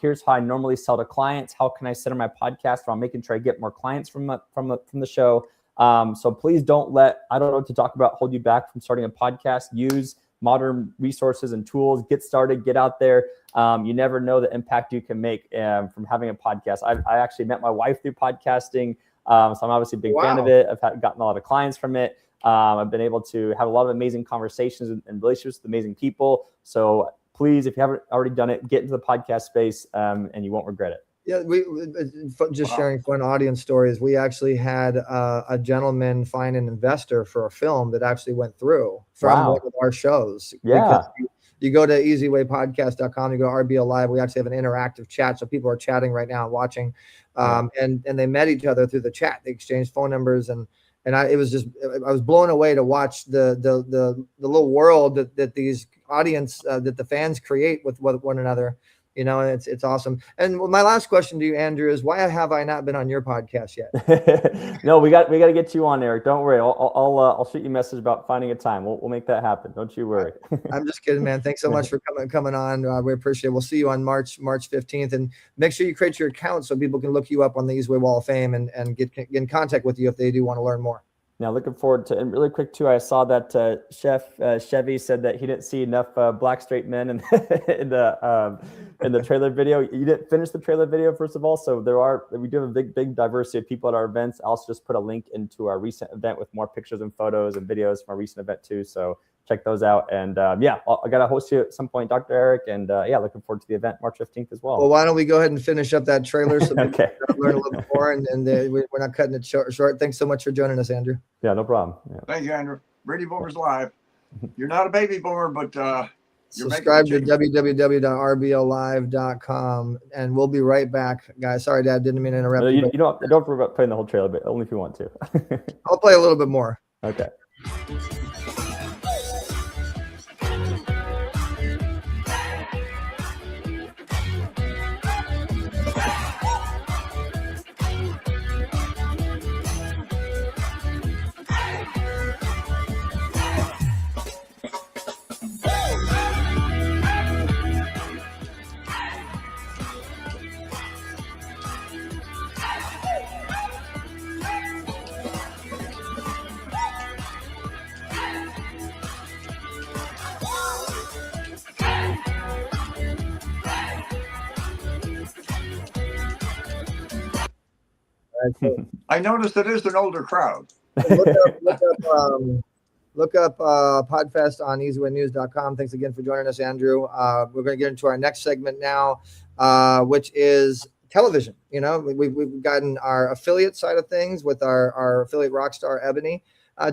Here's how I normally sell to clients. How can I center my podcast while making sure I get more clients from the show? So please don't let, I don't know what to talk about, hold you back from starting a podcast. Use modern resources and tools. Get started, get out there. You never know the impact you can make from having a podcast. I actually met my wife through podcasting. So I'm obviously a big fan of it. I've gotten a lot of clients from it. I've been able to have a lot of amazing conversations and relationships with amazing people. So please, if you haven't already done it, get into the podcast space and you won't regret it. Yeah, we just sharing fun audience stories. We actually had a gentleman find an investor for a film that actually went through from one of our shows. Yeah. You go to easywaypodcast.com, you go to RBL Live. We actually have an interactive chat. So people are chatting right now and watching. And they met each other through the chat. They exchanged phone numbers, and I was blown away to watch the little world that these audience, that the fans create with one another. It's awesome. And my last question to you, Andrew, is why have I not been on your podcast yet? No, we got to get you on, Eric. Don't worry. I'll shoot you a message about finding a time. We'll make that happen. Don't you worry. I'm just kidding, man. Thanks so much for coming on. We appreciate it. We'll see you on March 15th, and make sure you create your account so people can look you up on the Easyway Wall of Fame and get in contact with you if they do want to learn more. Now, looking forward to, and really quick too, I saw that Chef Chevy said that he didn't see enough black straight men in the trailer video. You didn't finish the trailer video, first of all, so we do have a big diversity of people at our events. I'll also just put a link into our recent event with more pictures and photos and videos from our recent event too. So check those out. And I got to host you at some point, Dr. Eric. And looking forward to the event March 15th as well. Well, why don't we go ahead and finish up that trailer so we can learn a little bit more, and we're not cutting it short. Thanks so much for joining us, Andrew. Yeah, no problem. Yeah. Thank you, Andrew. Radio Boomers Live. You're not a baby boomer, but you're Subscribe to making a change. www.rbllive.com, and we'll be right back, guys. Sorry, Dad, didn't mean to interrupt you. You don't worry about playing the whole trailer, but only if you want to. I'll play a little bit more. Okay. I noticed it is an older crowd. Look up Podfest on easywaynews.com. Thanks again for joining us, Andrew. We're going to get into our next segment now, which is television. You know, we've gotten our affiliate side of things with our affiliate rock star Ebonie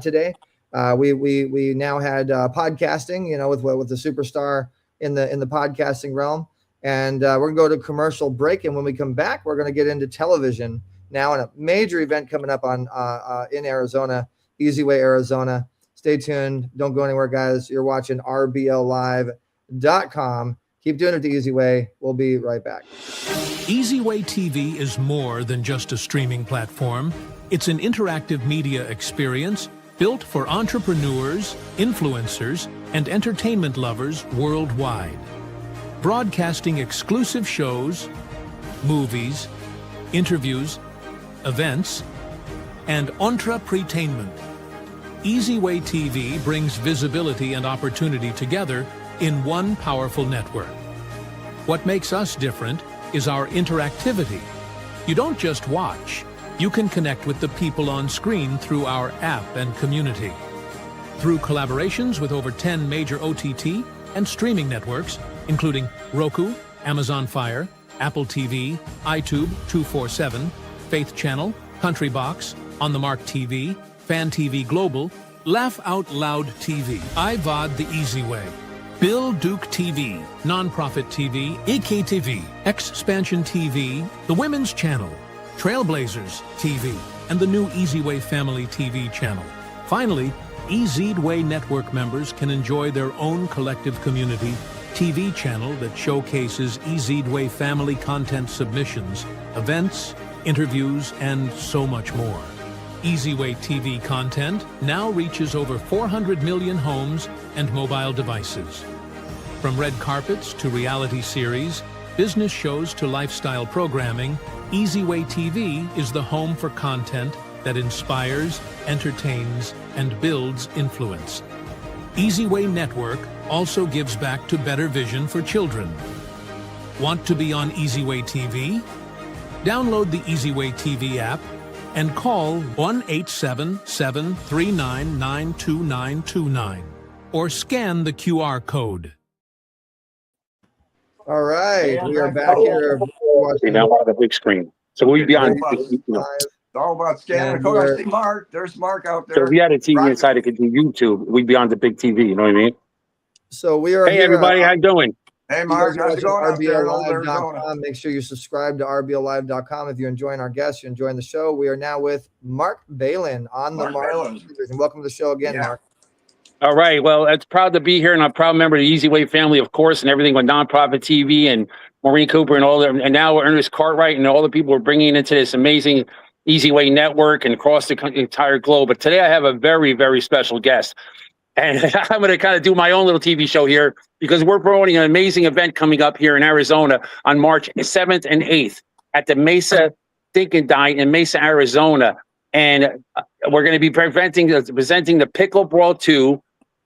today. We now had podcasting, you know, with the superstar in the podcasting realm, and we're gonna go to commercial break. And when we come back, we're gonna get into television now, and a major event coming up on in Arizona, Easy Way, Arizona. Stay tuned. Don't go anywhere, guys. You're watching RBLlive.com. Keep doing it the easy way. We'll be right back. Easy Way TV is more than just a streaming platform. It's an interactive media experience built for entrepreneurs, influencers, and entertainment lovers worldwide. Broadcasting exclusive shows, movies, interviews, events, and entrepreneur. Easy Way TV brings visibility and opportunity together in one powerful network. What makes us different is our interactivity. You don't just watch, you can connect with the people on screen through our app and community. Through collaborations with over 10 major OTT and streaming networks, including Roku, Amazon Fire, Apple TV, iTube 247, Faith Channel, Country Box, On the Mark TV, Fan TV Global, Laugh Out Loud TV, iVod The Easy Way, Bill Duke TV, Nonprofit TV, EKTV, Expansion TV, The Women's Channel, Trailblazers TV, and the new Easy Way Family TV channel. Finally, Easy Way Network members can enjoy their own collective community TV channel that showcases Easy Way family content submissions, events, interviews, and so much more. Easy Way TV content now reaches over 400 million homes and mobile devices. From red carpets to reality series, business shows to lifestyle programming, Easy Way TV is the home for content that inspires, entertains, and builds influence. Easy Way Network also gives back to better vision for children. Want to be on Easy Way TV? Download the Easy Way TV app and call 1-877-399-2929 or scan the QR code. All right, we are back here. We now have a big screen. So we'll be on. It's all about scanning the code. I see Mark. There's Mark out there. So if we had a TV inside, it could do YouTube. We'd be on the big TV. You know what I mean? So we are. Hey, here, everybody, how you doing? Hey, Mark. How's it going out there in old Arizona? RBLlive.com. Make sure you subscribe to RBLlive.com. If you're enjoying our guests, you're enjoying the show. We are now with Mark Balin on the Mark. And welcome to the show again, Mark. All right. Well, it's proud to be here, and I'm a proud member of the Easy Way family, of course, and everything with Nonprofit TV and Maureen Cooper and all them. And now Ernest Cartwright and all the people we're bringing into this amazing Easy Way network and across the entire globe. But today I have a very, very special guest. And I'm going to kind of do my own little TV show here because we're promoting an amazing event coming up here in Arizona on March 7th and 8th at the Mesa Think and Dine in Mesa, Arizona. And we're going to be presenting the Pickleball 2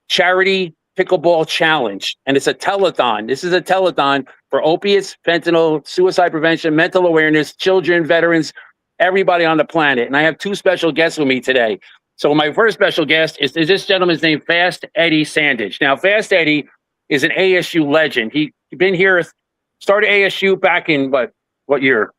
Charity Pickleball Challenge. And it's a telethon. This is a telethon for opiates, fentanyl, suicide prevention, mental awareness, children, veterans, everybody on the planet. And I have two special guests with me today. So my first special guest is this gentleman's name, Fast Eddie Sandage. Now, Fast Eddie is an ASU legend. He been here, started ASU back in what year?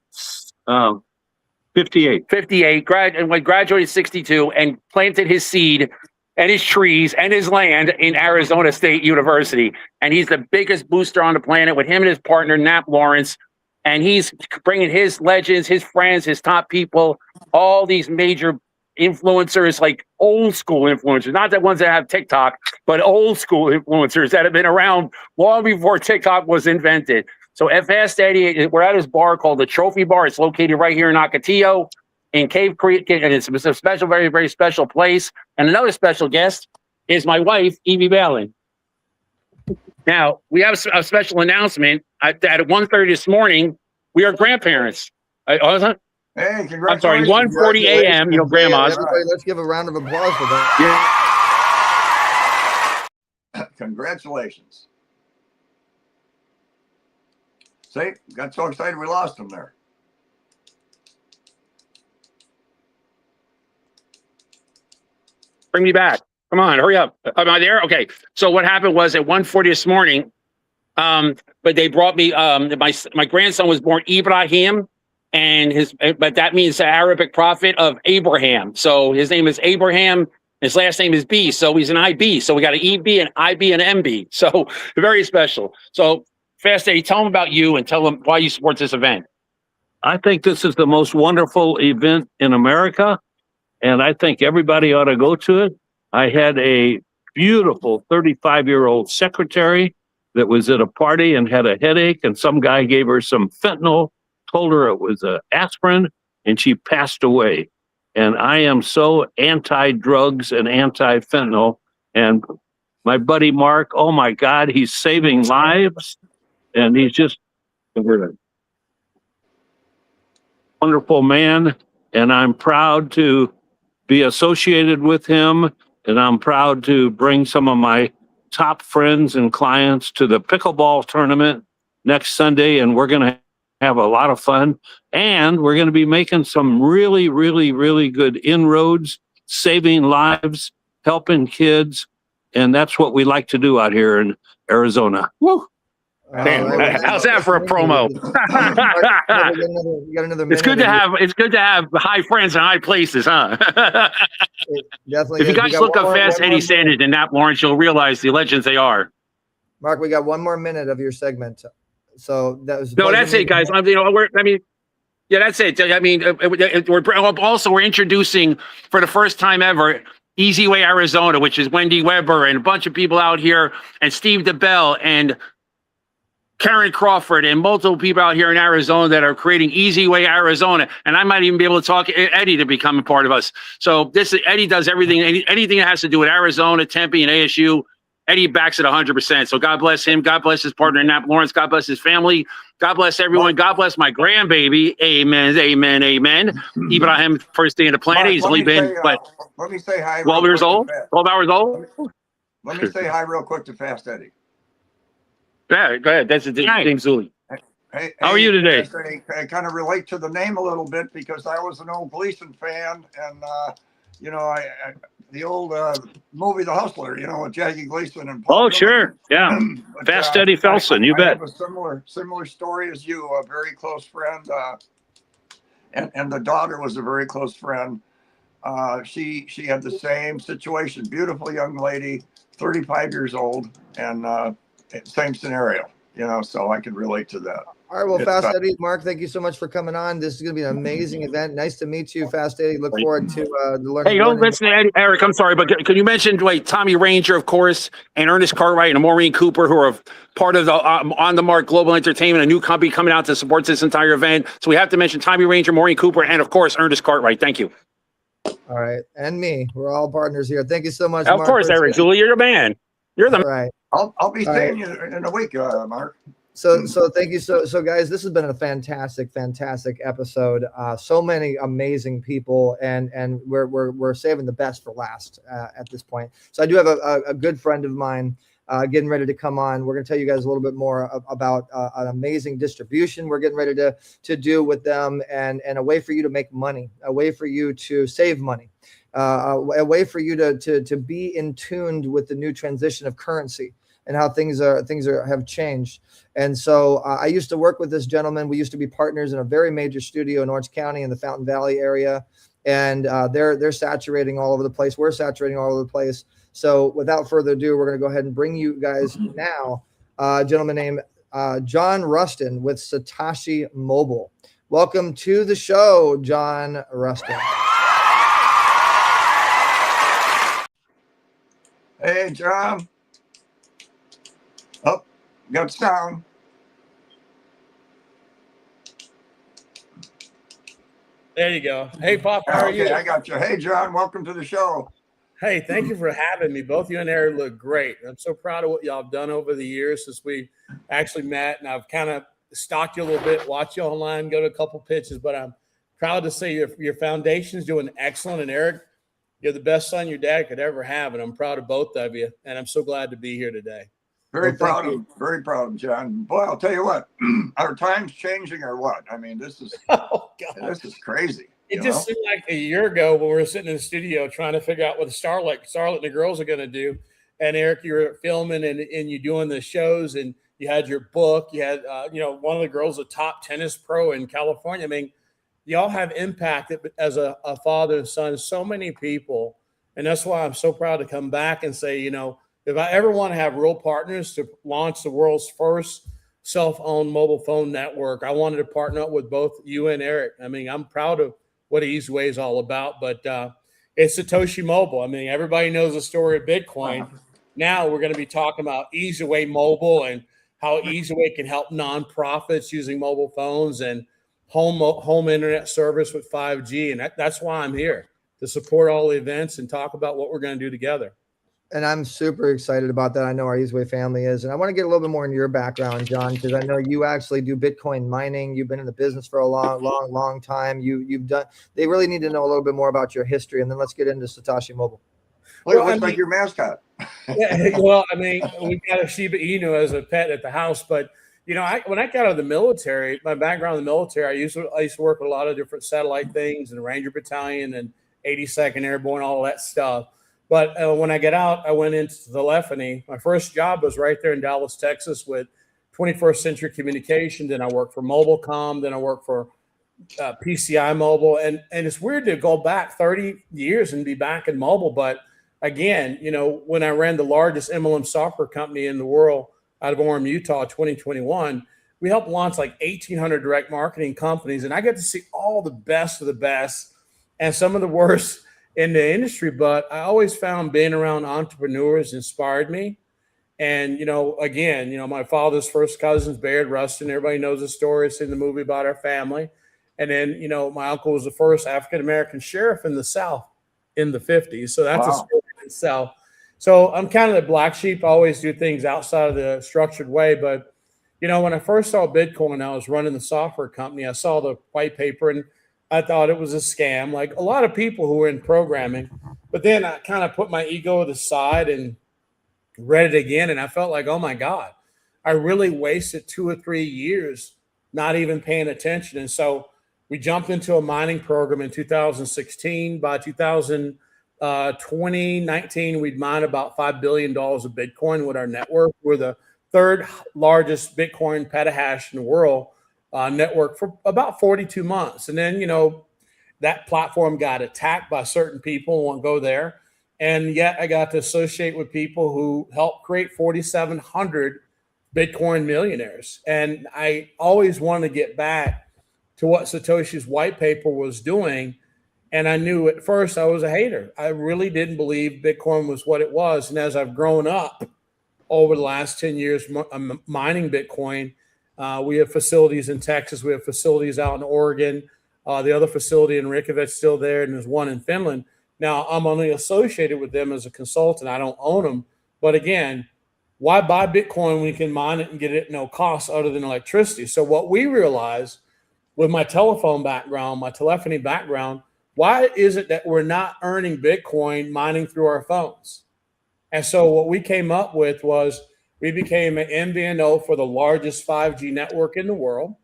58. 58. Graduated 62 and planted his seed and his trees and his land in Arizona State University. And he's the biggest booster on the planet with him and his partner, Nap Lawrence. And he's bringing his legends, his friends, his top people, all these major influencers, like old school influencers, not the ones that have TikTok, but old school influencers that have been around long before TikTok was invented. So at Fast Eddie, we're at his bar called the Trophy Bar. It's located right here in Ocotillo in Cave Creek, and it's a special, very, very special place. And another special guest is my wife, Evie Balin. Now, we have a special announcement at 1:30 this morning. We are grandparents. Hey, I'm congratulations. sorry, 1:40 a.m., grandmas. Everybody, let's give a round of applause for that. Yeah. Congratulations. See, got so excited we lost him there. Bring me back. Come on, hurry up. Am I there? Okay. So what happened was at 1:40 this morning, but they brought me, my grandson was born Ibrahim, and but that means the Arabic prophet of Abraham. So his name is Abraham. His last name is B. So he's an IB. So we got an EB, an IB, and an MB. So very special. So Fast Eddie, tell them about you and tell them why you support this event. I think this is the most wonderful event in America, and I think everybody ought to go to it. I had a beautiful 35-year-old secretary that was at a party and had a headache, and some guy gave her some fentanyl, told her it was aspirin, and she passed away. And I am so anti-drugs and anti-fentanyl. And my buddy Mark, oh my God, he's saving lives, and he's just a wonderful man, and I'm proud to be associated with him, and I'm proud to bring some of my top friends and clients to the pickleball tournament next Sunday, and we're going to have a lot of fun, and we're going to be making some really, really, really good inroads, saving lives, helping kids, and that's what we like to do out here in Arizona. Woo! Damn, how's that for a promo? It's good to have high friends and high places, huh? Definitely. If you guys look up Fast Eddie Sanders and Nap Lawrence, you'll realize the legends they are. Mark, we got one more minute of your segment, so that was that's it, guys. That's it. I mean, we're introducing for the first time ever Easy Way Arizona, which is Wendy Weber and a bunch of people out here, and Steve DeBell and Karen Crawford and multiple people out here in Arizona that are creating Easy Way Arizona. And I might even be able to talk Eddie to become a part of us. So Eddie does everything, anything that has to do with Arizona, Tempe, and ASU. Eddie backs it 100%. So God bless him. God bless his partner, Nap Lawrence. God bless his family. God bless everyone. God bless my grandbaby. Amen. Amen. Amen. Ibrahim, first day in the planet. He's only been, let me say hi. 12 years old? 12 hours old? Let me say hi real quick to Fast Eddie. Yeah, go ahead. That's James Zuli. Hey, how are you today? I kind of relate to the name a little bit because I was an old Gleason fan, and the old movie The Hustler, with Jackie Gleason and Paul. Oh, sure, yeah. But, Fast Eddie Felson, you bet. I have a similar story as you. A very close friend, and the daughter was a very close friend. She had the same situation. Beautiful young lady, 35 years old, and same scenario, so I can relate to that. All right, well, Fast Eddie, Mark, thank you so much for coming on. This is going to be an amazing event. Nice to meet you, Fast Eddie. Look forward to learning. Hey, don't listen to Eric. I'm sorry, but can you mention Tommy Ranger, of course, and Ernest Cartwright and Maureen Cooper, who are part of the On the Mark Global Entertainment, a new company coming out to support this entire event. So we have to mention Tommy Ranger, Maureen Cooper, and of course, Ernest Cartwright. Thank you. All right, and me. We're all partners here. Thank you so much, Of Mark. course, Eric. Julie, you're the man. You're the all right. I'll be seeing you in a week, Mark. So thank you. So guys, this has been a fantastic episode. So many amazing people, and we're saving the best for last at this point. So I do have a good friend of mine getting ready to come on. We're going to tell you guys a little bit more about an amazing distribution we're getting ready to do with them, and a way for you to make money, a way for you to save money, a way for you to be in tuned with the new transition of currency and how things have changed. And so I used to work with this gentleman. We used to be partners in a very major studio in Orange County in the Fountain Valley area. and they're saturating all over the place. We're saturating all over the place. So without further ado, we're going to go ahead and bring you guys now a gentleman named John Rustin with Satoshi Mobile. Welcome to the show, John Rustin. Hey, John. Oh, got sound. There you go. Hey, Pop, how are you? I got you. Hey, John, welcome to the show. Hey, thank you for having me. Both you and Eric look great. I'm so proud of what y'all have done over the years since we actually met, and I've kind of stalked you a little bit, watched you online, go to a couple pitches, but I'm proud to say your foundation's doing excellent. And Eric, you're the best son your dad could ever have, and I'm proud of both of you, and I'm so glad to be here today. Very proud of John. Boy, I'll tell you what, our time's changing or what? I mean, this is crazy. It just seemed like a year ago when we were sitting in the studio trying to figure out what Starlet and the girls are going to do. And Eric, you were filming and you doing the shows, and you had your book. You had, one of the girls, a top tennis pro in California. I mean, y'all have impacted as a father and son so many people. And that's why I'm so proud to come back and say, if I ever want to have real partners to launch the world's first self-owned mobile phone network, I wanted to partner up with both you and Eric. I mean, I'm proud of what EasyWay is all about, but it's Satoshi Mobile. I mean, everybody knows the story of Bitcoin. Now we're going to be talking about EasyWay Mobile and how EasyWay can help nonprofits using mobile phones and home internet service with 5G. And that's why I'm here, to support all the events and talk about what we're going to do together. And I'm super excited about that. I know our EasyWay family is. And I want to get a little bit more into your background, John, because I know you actually do Bitcoin mining. You've been in the business for a long time. They really need to know a little bit more about your history. And then let's get into Satoshi Mobile. Well, it looks like your mascot. Yeah, well, I mean, we got a Shiba Inu as a pet at the house, but when I got out of the military, my background in the military, I used to work with a lot of different satellite things and Ranger Battalion and 82nd Airborne, all that stuff. But when I get out, I went into telephony. My first job was right there in Dallas, Texas, with 21st Century Communications. Then I worked for Mobilecom. Then I worked for PCI Mobile. And it's weird to go back 30 years and be back in mobile. But again, when I ran the largest MLM software company in the world out of Orem, Utah, 2021, we helped launch like 1,800 direct marketing companies. And I got to see all the best of the best and some of the worst in the industry, but I always found being around entrepreneurs inspired me. And, my father's first cousins, Baird, Rustin, everybody knows the story. It's in the movie about our family. And then, my uncle was the first African-American sheriff in the South in the 50s. So that's a story in itself. So I'm kind of the black sheep. I always do things outside of the structured way. But, when I first saw Bitcoin, I was running the software company. I saw the white paper and I thought it was a scam, like a lot of people who were in programming. But then I kind of put my ego to the side and read it again. And I felt like, oh, my God, I really wasted 2 or 3 years not even paying attention. And so we jumped into a mining program in 2016. By 2019, we'd mined about $5 billion of Bitcoin with our network. We're the third largest Bitcoin petahash in the world. Network for about 42 months. And then, that platform got attacked by certain people, won't go there. And yet I got to associate with people who helped create 4,700 Bitcoin millionaires. And I always wanted to get back to what Satoshi's white paper was doing. And I knew at first I was a hater. I really didn't believe Bitcoin was what it was. And as I've grown up over the last 10 years mining Bitcoin, we have facilities in Texas. We have facilities out in Oregon. The other facility in Reykjavik is still there, and there's one in Finland. Now, I'm only associated with them as a consultant. I don't own them. But again, why buy Bitcoin when you can mine it and get it at no cost other than electricity? So what we realized with my telephone background, my telephony background, why is it that we're not earning Bitcoin mining through our phones? And so what we came up with was we became an MVNO for the largest 5G network in the world.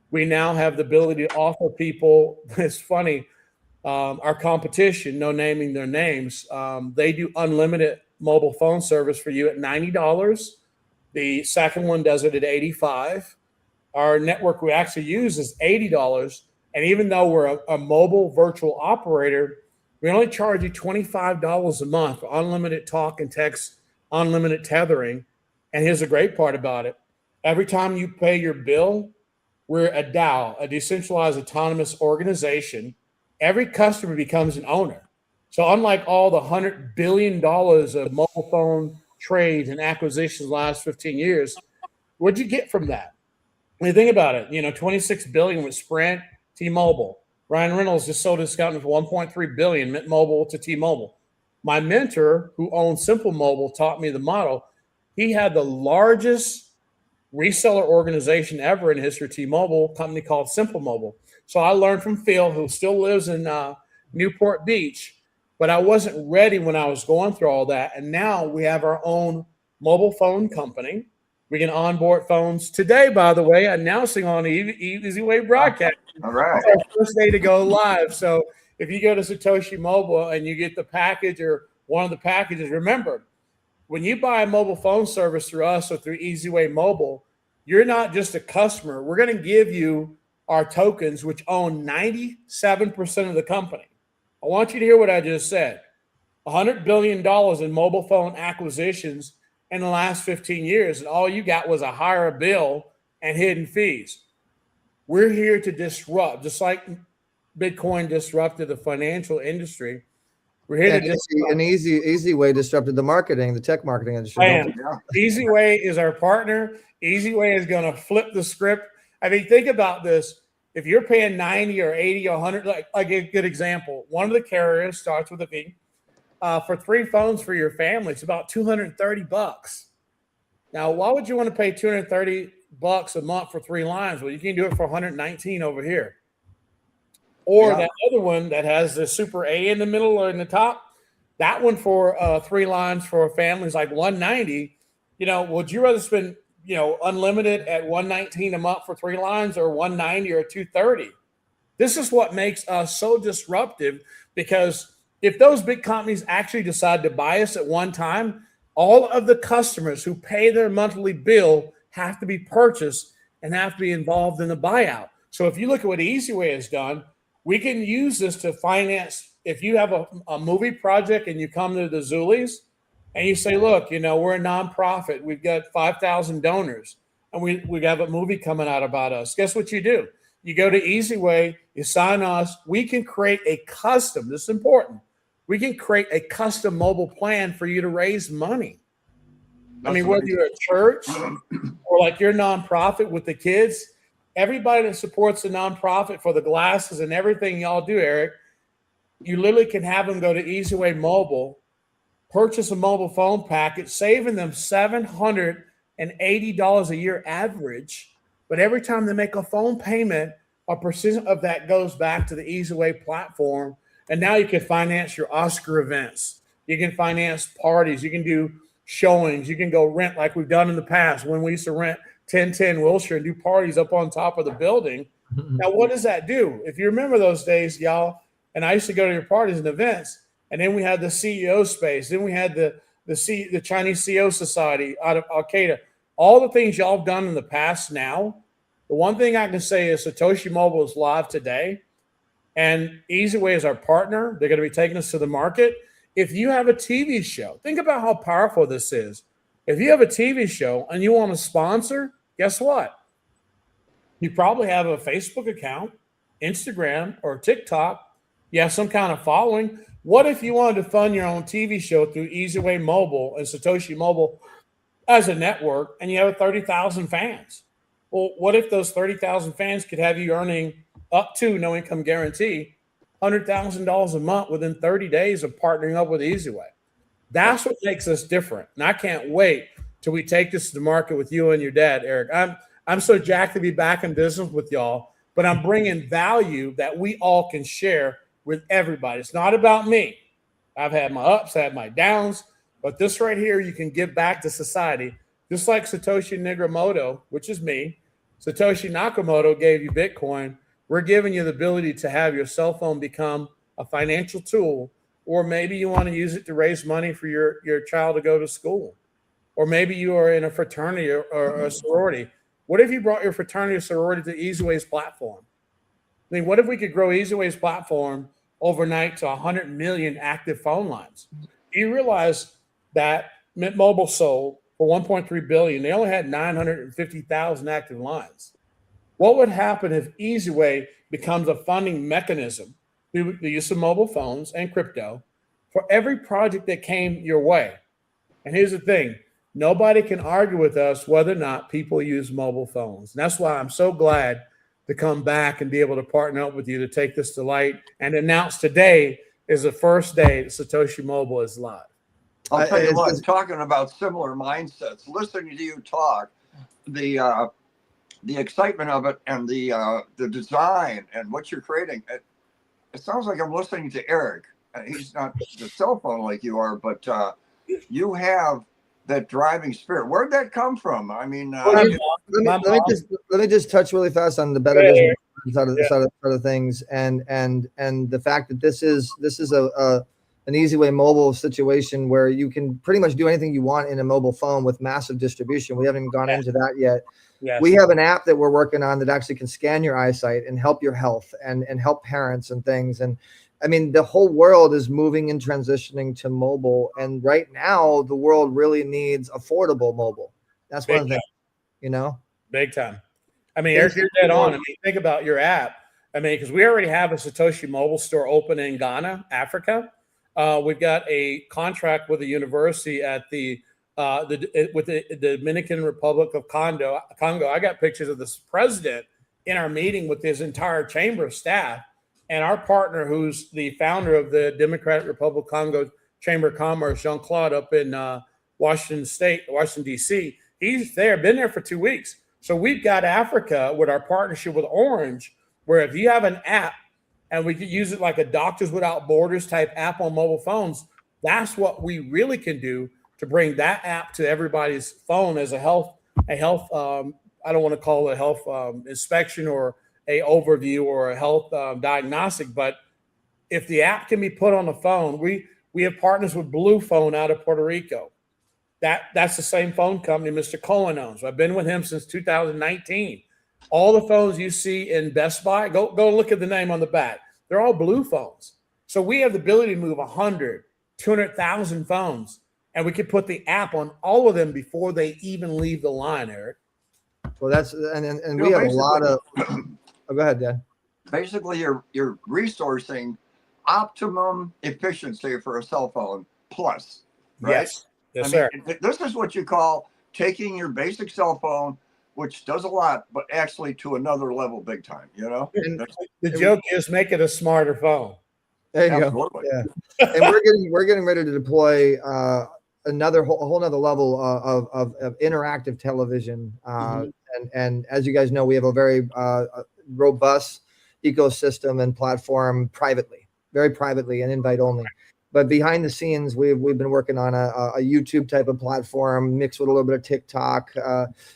We now have the ability to offer people, it's funny, our competition, no naming their names, they do unlimited mobile phone service for you at $90. The second one does it at $85. Our network we actually use is $80, And even though we're a mobile virtual operator, we only charge you $25 a month for unlimited talk and text, unlimited tethering. And here's the great part about it. Every time you pay your bill, we're a DAO, a decentralized autonomous organization. Every customer becomes an owner. So unlike all the $100 billion of mobile phone trades and acquisitions in the last 15 years, what'd you get from that? When you think about it, 26 billion with Sprint, T-Mobile. Ryan Reynolds just sold his company for 1.3 billion, Mint Mobile to T-Mobile. My mentor, who owns Simple Mobile, taught me the model. He had the largest reseller organization ever in history, T-Mobile, company called Simple Mobile. So I learned from Phil, who still lives in Newport Beach, but I wasn't ready when I was going through all that. And now we have our own mobile phone company. We can onboard phones today, by the way, announcing on Easy Way broadcast. All right. It's our first day to go live. So if you go to Satoshi Mobile and you get the package or one of the packages, remember, when you buy a mobile phone service through us or through Easy Way Mobile, you're not just a customer. We're going to give you our tokens, which own 97% of the company. I want you to hear what I just said. $100 billion in mobile phone acquisitions in the last 15 years, and all you got was a higher bill and hidden fees. We're here to disrupt, just like Bitcoin disrupted the financial industry. We're here to disrupt. An easy way disrupted the marketing, the tech marketing industry. Yeah. Easy Way is our partner. Easy Way is going to flip the script. I mean, think about this. If you're paying 90 or 80 or 100, like a good example, one of the carriers starts with a V. For 3 phones for your family, it's about $230. Now, why would you want to pay $230 a month for 3 lines? Well, you can do it for 119 over here. Or that other one that has the super A in the middle or in the top, that one for 3 lines for a family is like 190. Would you rather spend, unlimited at 119 a month for 3 lines or 190 or 230? This is what makes us so disruptive, because if those big companies actually decide to buy us at one time, all of the customers who pay their monthly bill have to be purchased and have to be involved in the buyout. So if you look at what Easy Way has done, we can use this to finance. If you have a movie project and you come to the Zuli's and you say, look, we're a nonprofit. We've got 5,000 donors and we have a movie coming out about us. Guess what you do? You go to Easy Way, you sign us. We can create a custom. This is important. We can create a custom mobile plan for you to raise money. I mean, whether you're a church or like your nonprofit with the kids, everybody that supports the nonprofit for the glasses and everything y'all do, Eric, you literally can have them go to Easy Way Mobile, purchase a mobile phone package, saving them $780 a year average. But every time they make a phone payment, a percent of that goes back to the Easy Way platform. And now you can finance your Oscar events. You can finance parties. You can do showings. You can go rent like we've done in the past when we used to rent 1010 Wilshire and do parties up on top of the building. Now, what does that do? If you remember those days, y'all, and I used to go to your parties and events, and then we had the CEO space. Then we had the Chinese CEO Society out of Al-Qaeda. All the things y'all have done in the past now, the one thing I can say is Satoshi Mobile is live today. And Easy Way is our partner. They're going to be taking us to the market. If you have a TV show, think about how powerful this is. If you have a TV show and you want to sponsor, guess what? You probably have a Facebook account, Instagram, or TikTok. You have some kind of following. What if you wanted to fund your own TV show through Easy Way Mobile and Satoshi Mobile as a network, and you have 30,000 fans? Well, what if those 30,000 fans could have you earning up to no income guarantee, $100,000 a month within 30 days of partnering up with Easy Way? That's what makes us different. And I can't wait till we take this to the market with you and your dad, Eric. I'm so jacked to be back in business with y'all, but I'm bringing value that we all can share with everybody. It's not about me. I've had my ups, I had my downs, but this right here, you can give back to society. Just like Satoshi Nakamoto, which is me, Satoshi Nakamoto gave you Bitcoin. We're giving you the ability to have your cell phone become a financial tool, or maybe you want to use it to raise money for your child to go to school, or maybe you are in a fraternity or a sorority. What if you brought your fraternity or sorority to Easy Way's platform? I mean, what if we could grow EasyWay's platform overnight to 100 million active phone lines? Do you realize that Mint Mobile sold for 1.3 billion? They only had 950,000 active lines. What would happen if EasyWay becomes a funding mechanism through the use of mobile phones and crypto for every project that came your way? And here's the thing, nobody can argue with us whether or not people use mobile phones. And that's why I'm so glad to come back and be able to partner up with you to take this to light and announce today is the first day that Satoshi Mobile is live. I'll tell you what, talking about similar mindsets, listening to you talk, the excitement of it and the design and what you're creating, it sounds like I'm listening to Eric. He's not the cell phone like you are, but you have that driving spirit. Where'd that come from? I mean, let me just touch really fast on the better vision side of things, and the fact that this is an EasyWay mobile situation where you can pretty much do anything you want in a mobile phone with massive distribution. We haven't gone into that yet. Yes. We have an app that we're working on that actually can scan your eyesight and help your health and help parents and things. And I mean, the whole world is moving and transitioning to mobile. And right now, the world really needs affordable mobile. That's one of the things, you know? Big time. I mean, Eric, you're dead on. I mean, think about your app. I mean, because we already have a Satoshi mobile store open in Ghana, Africa. We've got a contract with a university at the Dominican Republic of Congo. I got pictures of this president in our meeting with his entire chamber of staff. And our partner, who's the founder of the Democratic Republic of Congo Chamber of Commerce, Jean-Claude, up in Washington, D.C., he's there, been there for 2 weeks. So we've got Africa with our partnership with Orange, where if you have an app and we could use it like a Doctors Without Borders type app on mobile phones, that's what we really can do to bring that app to everybody's phone as a health, I don't want to call it a health inspection or a overview or a health diagnostic, but if the app can be put on the phone, we have partners with Blue Phone out of Puerto Rico. That's the same phone company Mr. Cohen owns. I've been with him since 2019. All the phones you see in Best Buy, go look at the name on the back. They're all Blue phones. So we have the ability to move 100, 200,000 phones, and we can put the app on all of them before they even leave the line, Eric. Well, that's and we have a lot of. Oh, go ahead, Dan. Basically, you're resourcing optimum efficiency for a cell phone plus, right? Yes, sir. This is what you call taking your basic cell phone, which does a lot, but actually to another level big time, you know? And the joke is make it a smarter phone. There you go. Yeah. And we're getting ready to deploy a whole nother level of interactive television. And as you guys know, we have a very robust ecosystem and platform very privately and invite only. But behind the scenes, we've been working on a YouTube type of platform mixed with a little bit of TikTok,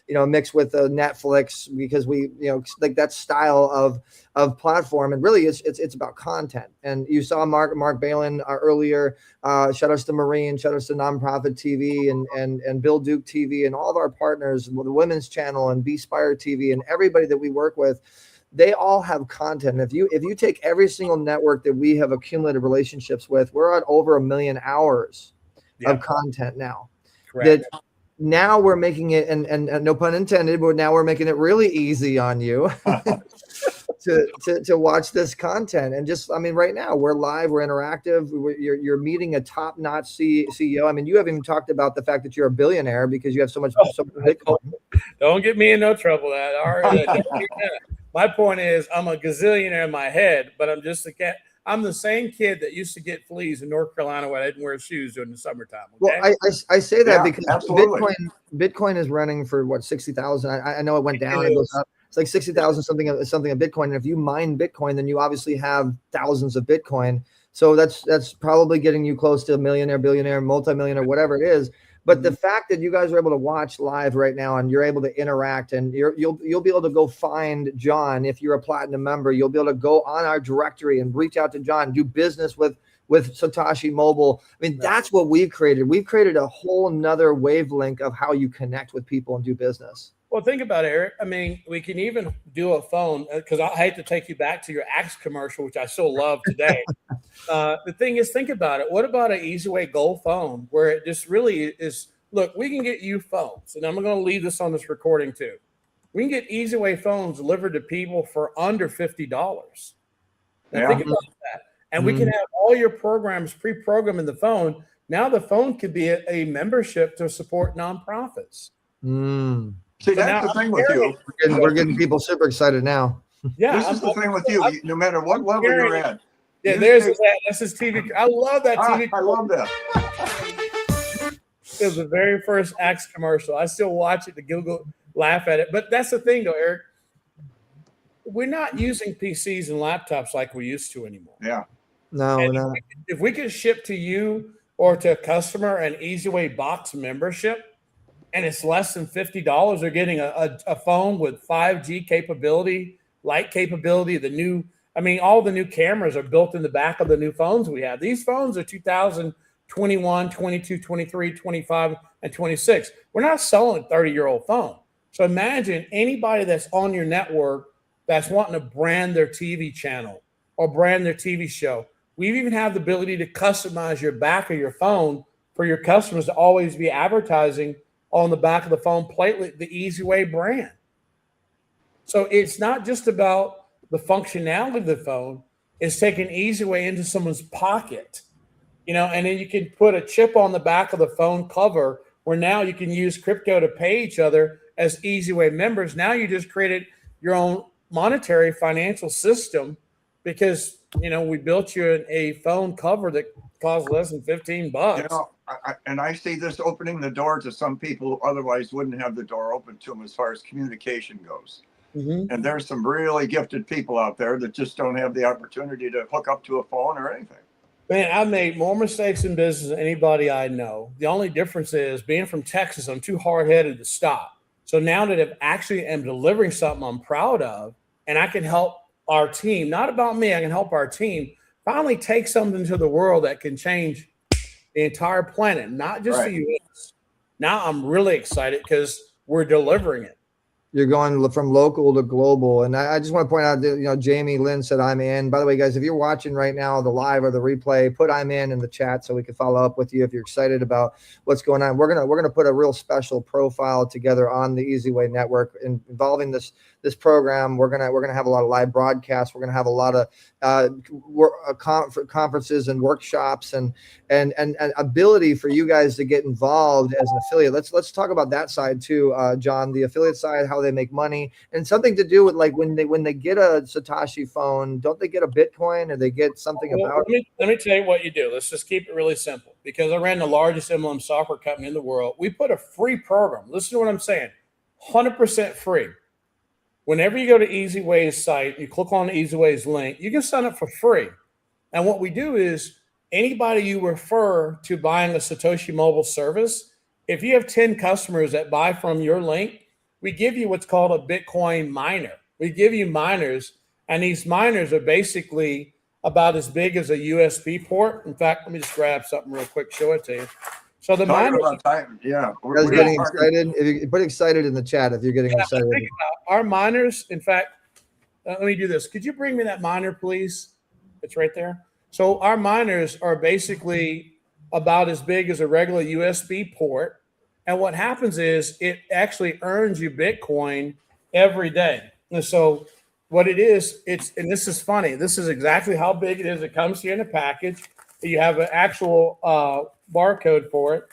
mixed with Netflix, because we, like that style of platform. And really it's about content. And you saw Mark Balin earlier. Shout outs to Marine, shout outs to Nonprofit TV and Bill Duke TV and all of our partners, the Women's Channel and B-Spire TV and everybody that we work with. They all have content. If you take every single network that we have accumulated relationships with, we're at over 1 million hours of content now. Correct. That now we're making it, and no pun intended, but now we're making it really easy on you to watch this content. And just, I mean, right now we're live, we're interactive. You're meeting a top-notch CEO. I mean, you haven't even talked about the fact that you're a billionaire because you have so much Bitcoin. Don't get me in no trouble. My point is, I'm a gazillionaire in my head, but I'm just a cat. I'm the same kid that used to get fleas in North Carolina when I didn't wear shoes during the summertime. Okay? Well, I say that because Bitcoin is running for what, 60,000. I know it went down, it goes up. It's like 60,000 something a Bitcoin. And if you mine Bitcoin, then you obviously have thousands of Bitcoin. So that's probably getting you close to a millionaire, billionaire, multimillionaire, whatever it is. But the fact that you guys are able to watch live right now and you're able to interact and you'll be able to go find John. If you're a platinum member, you'll be able to go on our directory and reach out to John, do business with Satoshi Mobile. I mean, that's what we've created. We've created a whole nother wavelength of how you connect with people and do business. Well, think about it, Eric. I mean, we can even do a phone because I hate to take you back to your Axe commercial, which I still love today. The thing is, think about it. What about an EasyWay Gold phone where it just really is? Look, we can get you phones, and I'm going to leave this on this recording too. We can get EasyWay phones delivered to people for under $50. Now think about that. And we can have all your programs pre-programmed in the phone. Now the phone could be a membership to support nonprofits. See, that's the thing with you. We're getting people super excited now. Yeah, this is the thing with you. No matter what level you're at. Yeah, that's his TV. I love that TV. I love that. It was the very first Axe commercial. I still watch it to Google, laugh at it. But that's the thing, though, Eric. We're not using PCs and laptops like we used to anymore. Yeah. No, and no. If we could ship to you or to a customer an EasyWay box membership, and it's less than $50, they're getting a phone with 5G capability, light capability, all the new cameras are built in the back of the new phones we have. These phones are 2021, 22, 23, 25, and 26. We're not selling a 30-year-old phone. So imagine anybody that's on your network that's wanting to brand their TV channel or brand their TV show. We even have the ability to customize your back of your phone for your customers to always be advertising on the back of the phone platelet, the EasyWay brand. So it's not just about the functionality of the phone, it's taking EasyWay into someone's pocket, and then you can put a chip on the back of the phone cover where now you can use crypto to pay each other as EasyWay members. Now you just created your own monetary financial system because, we built you a phone cover that costs less than $15. I see this opening the door to some people who otherwise wouldn't have the door open to them as far as communication goes. And there's some really gifted people out there that just don't have the opportunity to hook up to a phone or anything. Man, I've made more mistakes in business than anybody I know. The only difference is being from Texas, I'm too hard-headed to stop. So now that I actually am delivering something I'm proud of, and I can help our team, not about me, I can help our team finally take something to the world that can change the entire planet, not just the U.S. Now I'm really excited because we're delivering it. You're going from local to global. And I just want to point out that, Jamie Lynn said, I'm in. By the way, guys, if you're watching right now, the live or the replay, put I'm in the chat so we can follow up with you if you're excited about what's going on. We're going to put a real special profile together on the EasyWay network involving this program. We're going to have a lot of live broadcasts. We're going to have a lot of conferences and workshops and ability for you guys to get involved as an affiliate. Let's talk about that side too, John, the affiliate side, how they make money, and something to do with like when they get a Satoshi phone, don't they get a Bitcoin or they get something about it? Let me tell you what you do. Let's just keep it really simple because I ran the largest MLM software company in the world. We put a free program. Listen to what I'm saying. 100% free. Whenever you go to EasyWay's site, you click on EasyWay's link, you can sign up for free. And what we do is anybody you refer to buying a Satoshi mobile service, if you have 10 customers that buy from your link, we give you what's called a Bitcoin miner. We give you miners, and these miners are basically about as big as a USB port. In fact, let me just grab something real quick, show it to you. So the miners, we're getting excited. If you put excited in the chat, if you're getting excited. Our miners, in fact, let me do this. Could you bring me that miner, please? It's right there. So our miners are basically about as big as a regular USB port. And what happens is it actually earns you Bitcoin every day. And so what it is, and this is funny. This is exactly how big it is. It comes to you in a package. You have an actual barcode for it.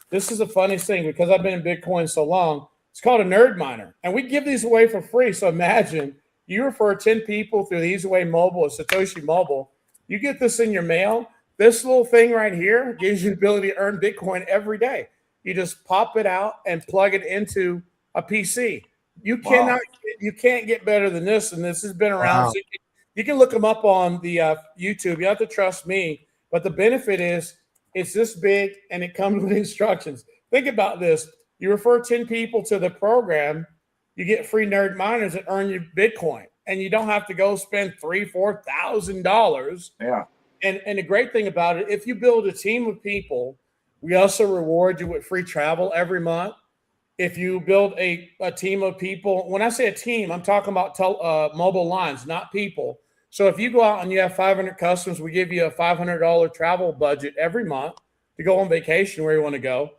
This is the funniest thing because I've been in Bitcoin so long. It's called a nerd miner. And we give these away for free. So imagine you refer 10 people through the EasyWay Mobile or Satoshi Mobile. You get this in your mail. This little thing right here gives you the ability to earn Bitcoin every day. You just pop it out and plug it into a PC. You can't get better than this. And this has been around. Wow. So you can look them up on the YouTube. You have to trust me. But the benefit is it's this big and it comes with instructions. Think about this. You refer 10 people to the program, you get free nerd miners that earn you Bitcoin. And you don't have to go spend $3,000, $4,000. Yeah. And the great thing about it, if you build a team of people, we also reward you with free travel every month. if you build a team of people, when I say a team, I'm talking about mobile lines, not people. So if you go out and you have 500 customers, we give you a $500 travel budget every month to go on vacation where you want to go.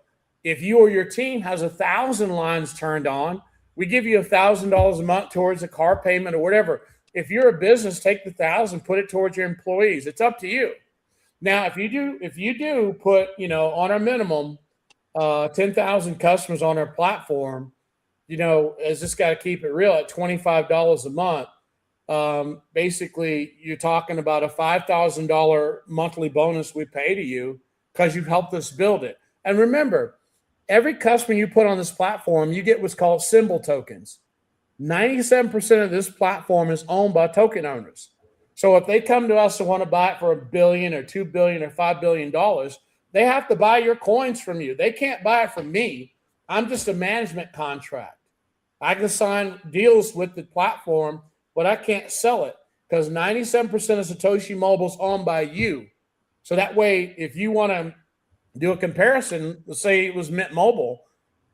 If you or your team has 1,000 lines turned on, we give you $1,000 a month towards a car payment or whatever. If you're a business, take the 1,000, put it towards your employees. It's up to you. Now, if you do put, on our minimum, 10,000 customers on our platform, as just got to keep it real at $25 a month. Basically, you're talking about a $5,000 monthly bonus we pay to you because you've helped us build it. And remember, every customer you put on this platform, you get what's called symbol tokens. 97% of this platform is owned by token owners. So if they come to us and want to buy it for $1 billion or $2 billion or $5 billion, they have to buy your coins from you. They can't buy it from me. I'm just a management contract. I can sign deals with the platform, but I can't sell it because 97% of Satoshi Mobile is owned by you. So that way, if you want to do a comparison, let's say it was Mint Mobile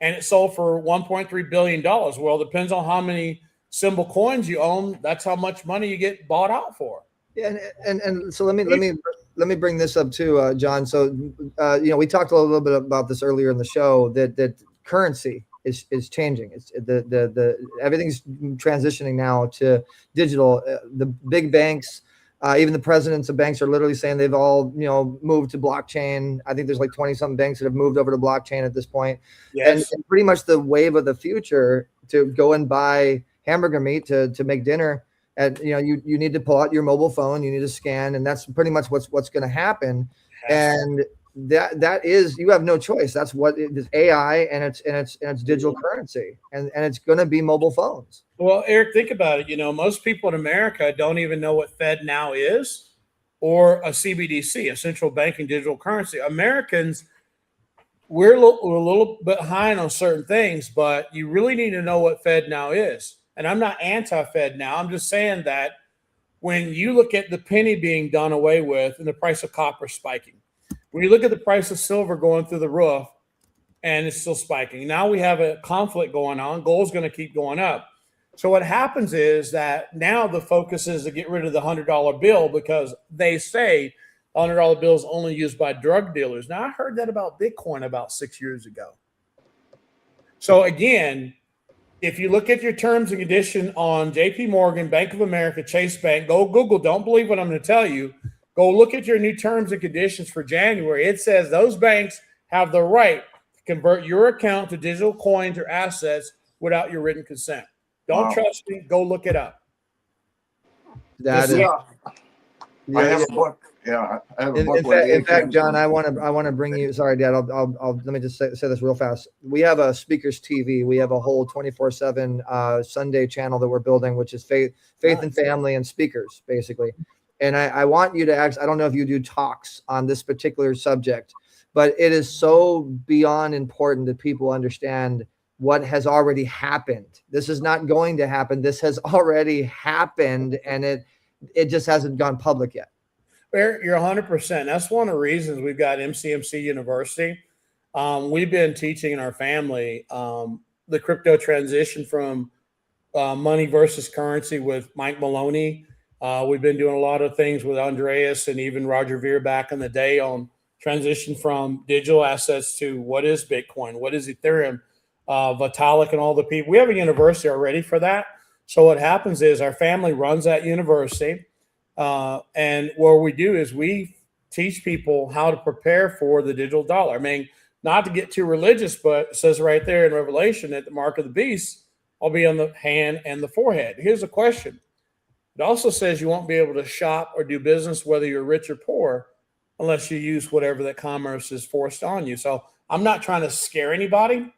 and it sold for $1.3 billion. Well, it depends on how many symbol coins you own. That's how much money you get bought out for. Yeah, and so let me bring this up too, John. So we talked a little bit about this earlier in the show that currency is changing. It's the everything's transitioning now to digital. The big banks, even the presidents of banks are literally saying they've all moved to blockchain. I think there's like 20-something banks that have moved over to blockchain at this point. Yes. And pretty much the wave of the future to go and buy hamburger meat to make dinner. You need to pull out your mobile phone, you need to scan, and that's pretty much what's going to happen. And that is, you have no choice. That's what it is, AI, and it's digital currency, and it's going to be mobile phones. Well, Eric, think about it. Most people in America don't even know what Fed now is, or a CBDC, a central banking digital currency. Americans, we're a little behind on certain things, but you really need to know what Fed now is. And I'm not anti-Fed now. I'm just saying that when you look at the penny being done away with and the price of copper spiking, when you look at the price of silver going through the roof and it's still spiking, now we have a conflict going on. Gold's going to keep going up. So what happens is that now the focus is to get rid of the $100 bill because they say the $100 bill is only used by drug dealers. Now, I heard that about Bitcoin about 6 years ago. So again, if you look at your terms and condition on JP Morgan, Bank of America, Chase Bank, go Google, don't believe what I'm going to tell you. Go look at your new terms and conditions for January. It says those banks have the right to convert your account to digital coins or assets without your written consent. Don't trust me. Go look it up. I have a book. Yeah, I have a book. In fact, John, I want to bring you. Sorry, Dad. I'll let me just say this real fast. We have a Speakers TV. We have a whole 24/7 Sunday channel that we're building, which is faith and family and speakers, basically. And I want you to I don't know if you do talks on this particular subject, but it is so beyond important that people understand what has already happened. This is not going to happen. This has already happened, and it just hasn't gone public yet. You're 100%. That's one of the reasons we've got MCMC University. We've been teaching in our family the crypto transition from money versus currency with Mike Maloney. We've been doing a lot of things with Andreas and even Roger Ver back in the day on transition from digital assets to what is Bitcoin, what is Ethereum, Vitalik, and all the people. We have a university already for that. So what happens is our family runs that university. And what we do is we teach people how to prepare for the digital dollar. I mean, not to get too religious, but it says right there in Revelation that the mark of the beast will be on the hand and the forehead. Here's a question. It also says you won't be able to shop or do business, whether you're rich or poor, unless you use whatever that commerce is forced on you. So I'm not trying to scare anybody,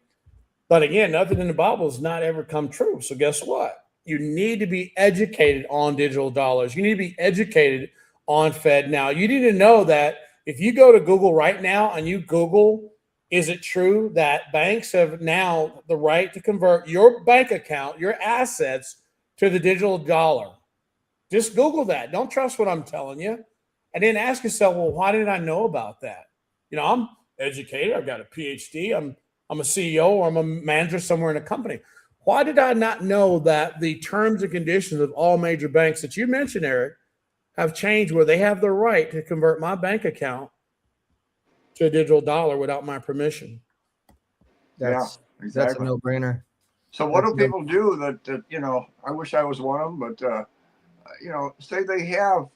but again, nothing in the Bible has not ever come true. So guess what? You need to be educated on digital dollars. You need to be educated on Fed now. You need to know that if you go to Google right now and you Google, is it true that banks have now the right to convert your bank account, your assets, to the digital dollar? Just Google that. Don't trust what I'm telling you. And then ask yourself, well, why didn't I know about that? I'm educated. I've got a PhD. I'm I'm a CEO or I'm a manager somewhere in a company. Why did I not know that the terms and conditions of all major banks that you mentioned, Eric, have changed where they have the right to convert my bank account to a digital dollar without my permission? That's Yeah, exactly. That's a no-brainer. So what That's do people do that, you know, I wish I was one of them, but, you know, say they have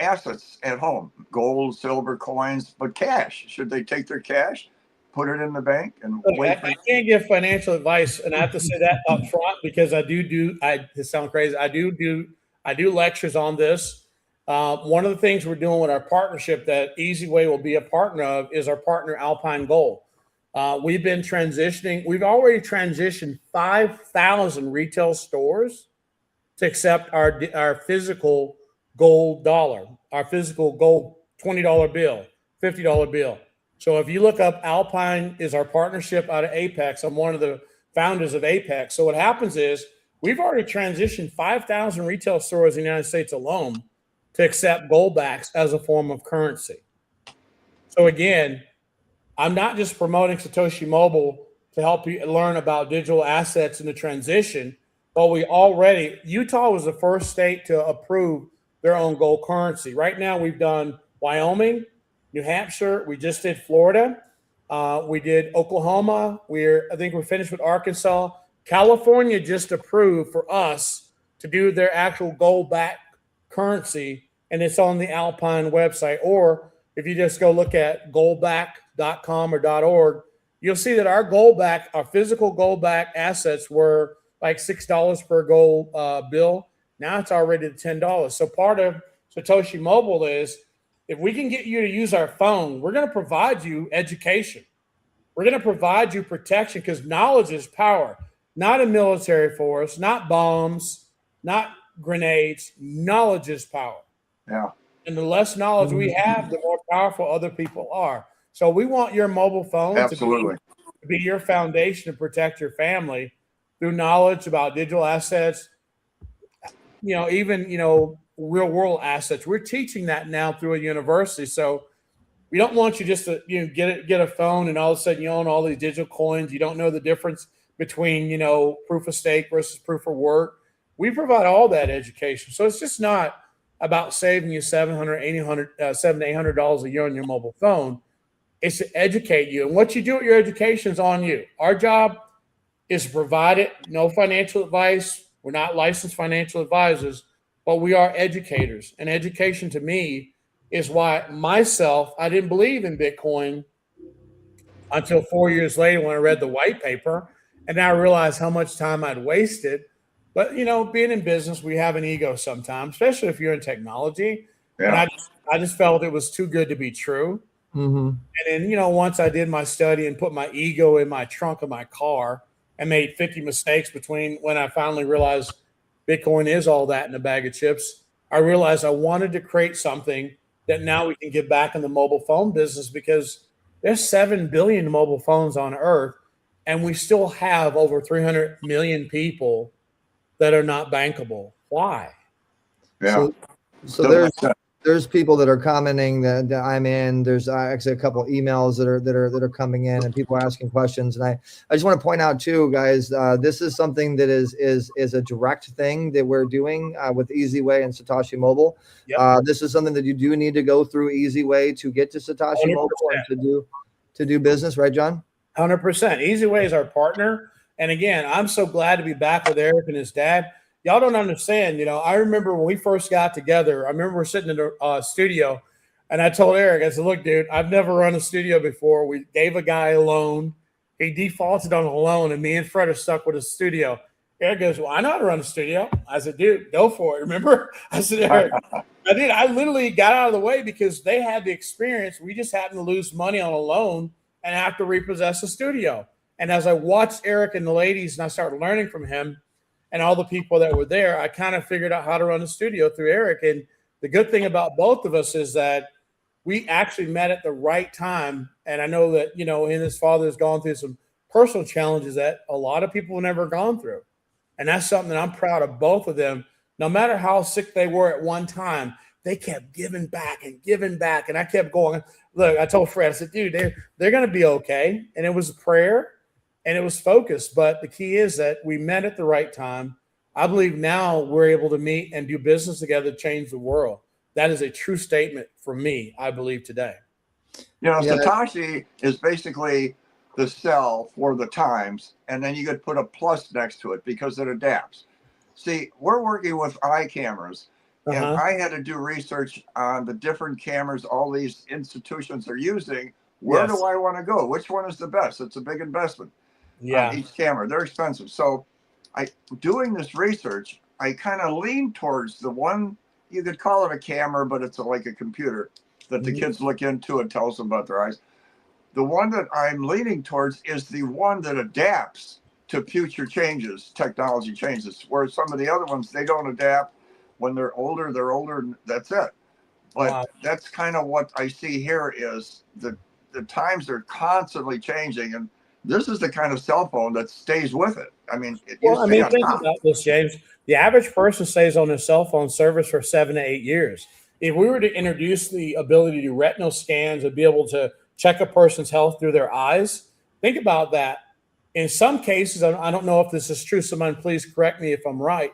assets at home, gold, silver, coins, but cash. Should they take their cash, put it in the bank, and Look, wait I can't give financial advice, and I have to say that up front because I this sounds crazy. I do lectures on this. One of the things we're doing with our partnership that Easy Way will be a partner of is our partner Alpine Gold. We've been transitioning. We've already transitioned 5,000 retail stores to accept our physical gold dollar, our physical gold $20 bill, $50 bill. So if you look up, Alpine is our partnership out of Apex. I'm one of the founders of Apex. So what happens is we've already transitioned 5,000 retail stores in the United States alone to accept gold backs as a form of currency. So again, I'm not just promoting Satoshi Mobile to help you learn about digital assets in the transition, but Utah was the first state to approve their own gold currency. Right now, we've done Wyoming, New Hampshire. We just did Florida. We did Oklahoma. I think we're finished with Arkansas. California just approved for us to do their actual gold-backed currency, and it's on the Alpine website. Or if you just go look at goldback.com or .org, you'll see that our physical gold-back assets were like $6 per gold bill. Now it's already $10. So part of Satoshi Mobile is, if we can get you to use our phone, we're going to provide you education. We're going to provide you protection, because knowledge is power. Not a military force, not bombs, not grenades. Knowledge is power. Yeah. And the less knowledge we have, the more powerful other people are. So we want your mobile phone Absolutely. to be your foundation to protect your family through knowledge about digital assets, even real world assets. We're teaching that now through a university. So we don't want you just to get a phone and all of a sudden you own all these digital coins. You don't know the difference between proof of stake versus proof of work. We provide all that education. So it's just not about saving you $700, $800 a year on your mobile phone. It's to educate you. And what you do with your education is on you. Our job is to provide it. No financial advice. We're not licensed financial advisors, but we are educators. And education to me is why I didn't believe in Bitcoin until 4 years later when I read the white paper. And now I realized how much time I'd wasted. But, being in business, we have an ego sometimes, especially if you're in technology. Yeah. And I just felt it was too good to be true. Mm-hmm. And then, once I did my study and put my ego in my trunk of my car and made 50 mistakes between when I finally realized Bitcoin is all that in a bag of chips, I realized I wanted to create something that now we can get back in the mobile phone business, because there's 7 billion mobile phones on Earth, and we still have over 300 million people that are not bankable. Why? Yeah. So there's people that are commenting that I'm in. There's actually a couple emails that are coming in, and people are asking questions. And I just want to point out too, guys, this is something that is a direct thing that we're doing with Easy Way and Satoshi Mobile. Yep. This is something that you do need to go through Easy Way to get to Satoshi 100%. Mobile and to do business, right, John? 100%. Easy Way is our partner. And again, I'm so glad to be back with Eric and his dad. Y'all don't understand. I remember when we first got together, I remember we're sitting in a studio, and I told Eric, I said, look, dude, I've never run a studio before. We gave a guy a loan. He defaulted on a loan, and me and Fred are stuck with a studio. Eric goes, well, I know how to run a studio. I said, dude, go for it. Remember? I said, Eric, I literally got out of the way because they had the experience. We just happened to lose money on a loan and have to repossess a studio. And as I watched Eric and the ladies, and I started learning from him and all the people that were there, I kind of figured out how to run a studio through Eric. And the good thing about both of us is that we actually met at the right time. And I know that, he and his father has gone through some personal challenges that a lot of people have never gone through. And that's something that I'm proud of both of them. No matter how sick they were at one time, they kept giving back and giving back. And I kept going. Look, I told Fred, I said, dude, they're going to be okay. And it was a prayer. and it was focused. But the key is that we met at the right time. I believe now we're able to meet and do business together to change the world. That is a true statement for me, I believe, today. You know, Yeah. Satoshi is basically the cell for the times, and then you could put a plus next to it because it adapts. See, we're working with eye cameras, and I had to do research on the different cameras all these institutions are using. Where do I want to go? Which one is the best? It's a big investment. Each camera, they're expensive. So doing this research, I kind of lean towards the one, you could call it a camera, but it's like a computer that the kids look into and tells them about their eyes. The one that I'm leaning towards is the one that adapts to future changes, technology changes, whereas some of the other ones, they don't adapt. When they're older, and that's it. But that's kind of what I see here is the times are constantly changing, and this is the kind of cell phone that stays with it. I mean, think about this, James. The average person stays on their cell phone service for 7 to 8 years. If we were to introduce the ability to do retinal scans and be able to check a person's health through their eyes, think about that. In some cases, I don't know if this is true. Someone please correct me if I'm right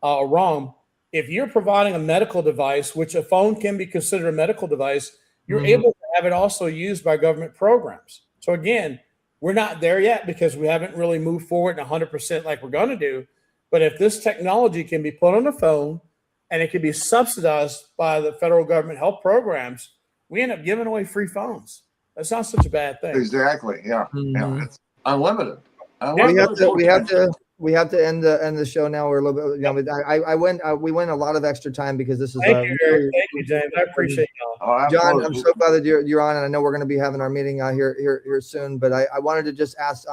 or wrong. If you're providing a medical device, which a phone can be considered a medical device, you're able to have it also used by government programs. So again, we're not there yet because we haven't really moved forward 100% like we're going to do. But if this technology can be put on a phone and it can be subsidized by the federal government health programs, we end up giving away free phones. That's not such a bad thing. Exactly. Yeah. Yeah. It's unlimited. We have to end the show now. We're a little bit. We went a lot of extra time because this is. Thank you, James. I appreciate y'all. John, I'm so glad that you're on, and I know we're going to be having our meeting here soon. But I wanted to just ask.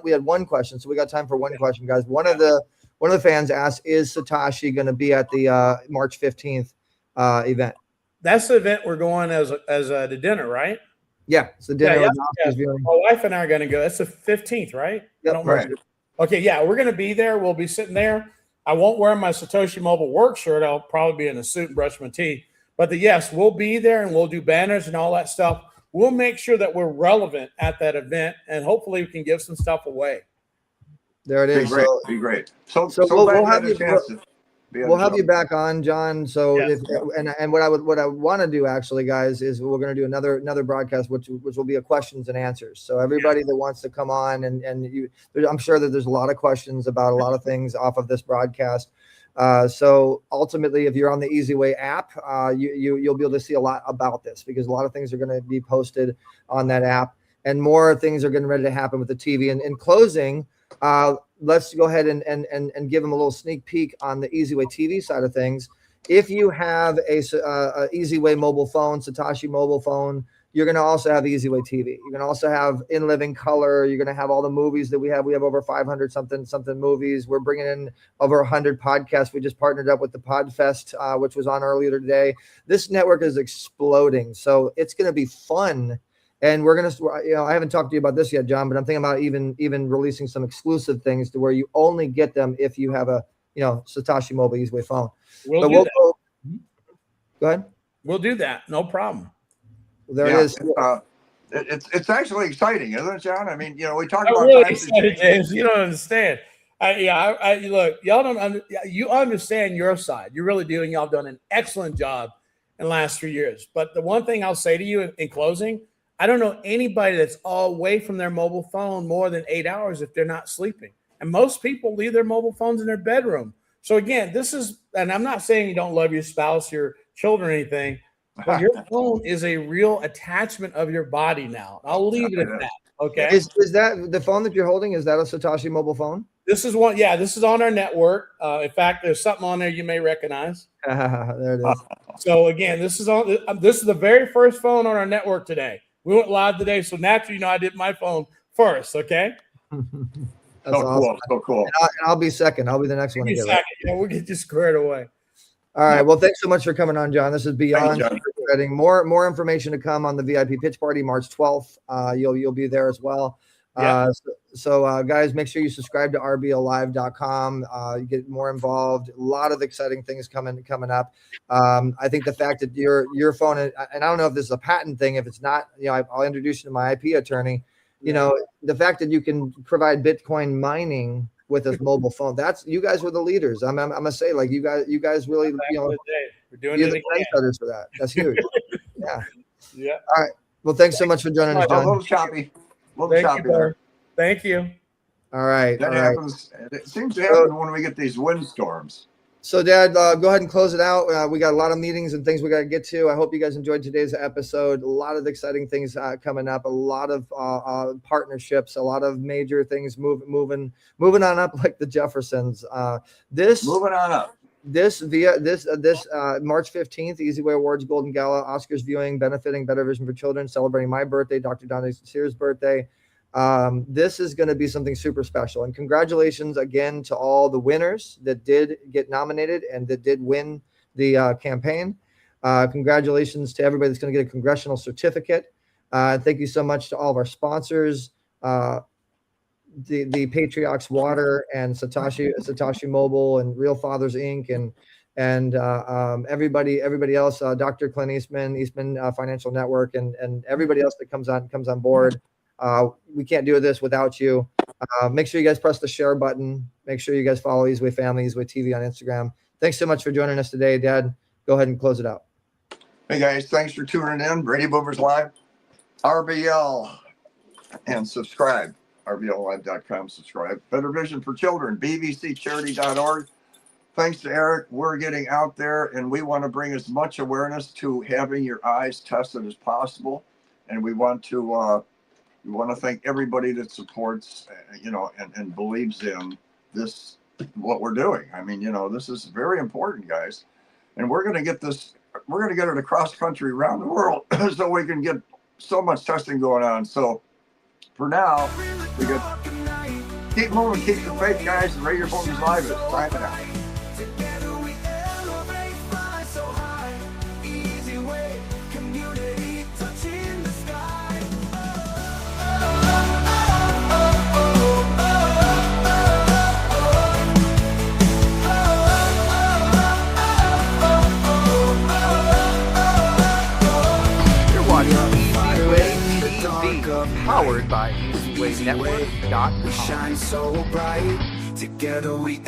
We had one question, so we got time for one question, guys. One of the fans asked, "Is Satoshi going to be at the March 15th event?" That's the event we're going as the dinner, right? Yeah, it's the dinner. My wife and I are going to go. That's the 15th, right? Yep, right. Okay, yeah, we're going to be there. We'll be sitting there. I won't wear my Satoshi Mobile work shirt. I'll probably be in a suit and brush my teeth. But yes, we'll be there and we'll do banners and all that stuff. We'll make sure that we're relevant at that event, and hopefully we can give some stuff away. There it is. Be great. So we'll have you. We'll have you back on, John. So what I want to do actually, guys, is we're going to do another broadcast, which will be a questions and answers. So everybody that wants to come on and I'm sure that there's a lot of questions about a lot of things off of this broadcast. So ultimately, if you're on the Easy Way app, you'll be able to see a lot about this because a lot of things are going to be posted on that app, and more things are getting ready to happen with the TV. And in closing, let's go ahead and give them a little sneak peek on the Easy Way TV side of things. If you have a Easy Way mobile phone, Satoshi mobile phone, you're going to also have Easy Way TV. You're going to also have in living color. You're going to have all the movies that we have. We have over 500 something movies. We're bringing in over 100 podcasts. We just partnered up with the Podfest, which was on earlier today. This network is exploding. So it's going to be fun. And we're going to, I haven't talked to you about this yet, John, but I'm thinking about even releasing some exclusive things to where you only get them if you have a, Satoshi Mobile Easy Way phone. Go ahead. We'll do that. No problem. There it is. It's actually exciting, isn't it, John? I mean, we talk I'm about really excited, James. You don't understand. Look, y'all don't. You understand your side. You really do, and y'all have done an excellent job in the last 3 years. But the one thing I'll say to you in closing, I don't know anybody that's all away from their mobile phone more than 8 hours if they're not sleeping. And most people leave their mobile phones in their bedroom. So again, this is, and I'm not saying you don't love your spouse, your children, or anything, but your phone is a real attachment of your body now. I'll leave it at that. Okay. Is that the phone that you're holding? Is that a Satoshi mobile phone? This is one. Yeah, this is on our network. In fact, there's something on there you may recognize. There it is. So again, this is the very first phone on our network today. We went live today, so naturally, I did my phone first. Okay. That's awesome. So cool. And I'll be second. I'll be the next one to get it. We'll get you squared away. All right. Well, thanks so much for coming on, John. This is Beyond Exciting. More information to come on the VIP pitch party, March 12th. You'll be there as well. So guys, make sure you subscribe to RBLlive.com. You get more involved. A lot of exciting things coming up. I think the fact that your phone, and I don't know if this is a patent thing. If it's not, I'll introduce you to my IP attorney. you know, the fact that you can provide Bitcoin mining with a mobile phone, that's, you guys were the leaders. I'm gonna say, like, you guys really, you know, we're doing you're it the again. trendsetters for that. That's huge. Yeah. Yeah. All right. Well, thanks so much for joining us, A John. little choppy. A little Thank you, choppy there. Paul. Thank you. All right. That All right. happens. It seems to happen when we get these windstorms. So, Dad, go ahead and close it out. We got a lot of meetings and things we got to get to. I hope you guys enjoyed today's episode. A lot of exciting things coming up. A lot of partnerships. A lot of major things moving on up like the Jeffersons. Moving on up. This March 15th, Easy Way Awards Golden Gala, Oscars viewing, benefiting Better Vision for Children, celebrating my birthday, Dr. Donnie Sears' birthday. This is going to be something super special. And congratulations again to all the winners that did get nominated and that did win the campaign. Congratulations to everybody that's going to get a congressional certificate. Thank you so much to all of our sponsors, the Patriots Water and Satoshi Mobile and Real Fathers Inc. and everybody else, Dr. Clint Eastman Financial Network, and everybody else that comes on board. We can't do this without you. Make sure you guys press the share button. Make sure you guys follow Easyway Family, Easyway TV on Instagram. Thanks so much for joining us today, Dad. Go ahead and close it out. Hey guys, thanks for tuning in. Brady Boomers Live, RBL, and subscribe. RBLlive.com, subscribe. Better Vision for Children, bbccharity.org. Thanks to Eric, we're getting out there, and we want to bring as much awareness to having your eyes tested as possible. And we want to thank everybody that supports, and believes in this, what we're doing. I mean, this is very important, guys. And we're going to get this, we're going to get it across country, around the world, so we can get so much testing going on. So for now, we got keep moving, keep the faith, guys. And Radio Boomers Live is signing out. Powered by EasyWayNetwork.com. Shine so bright. Together we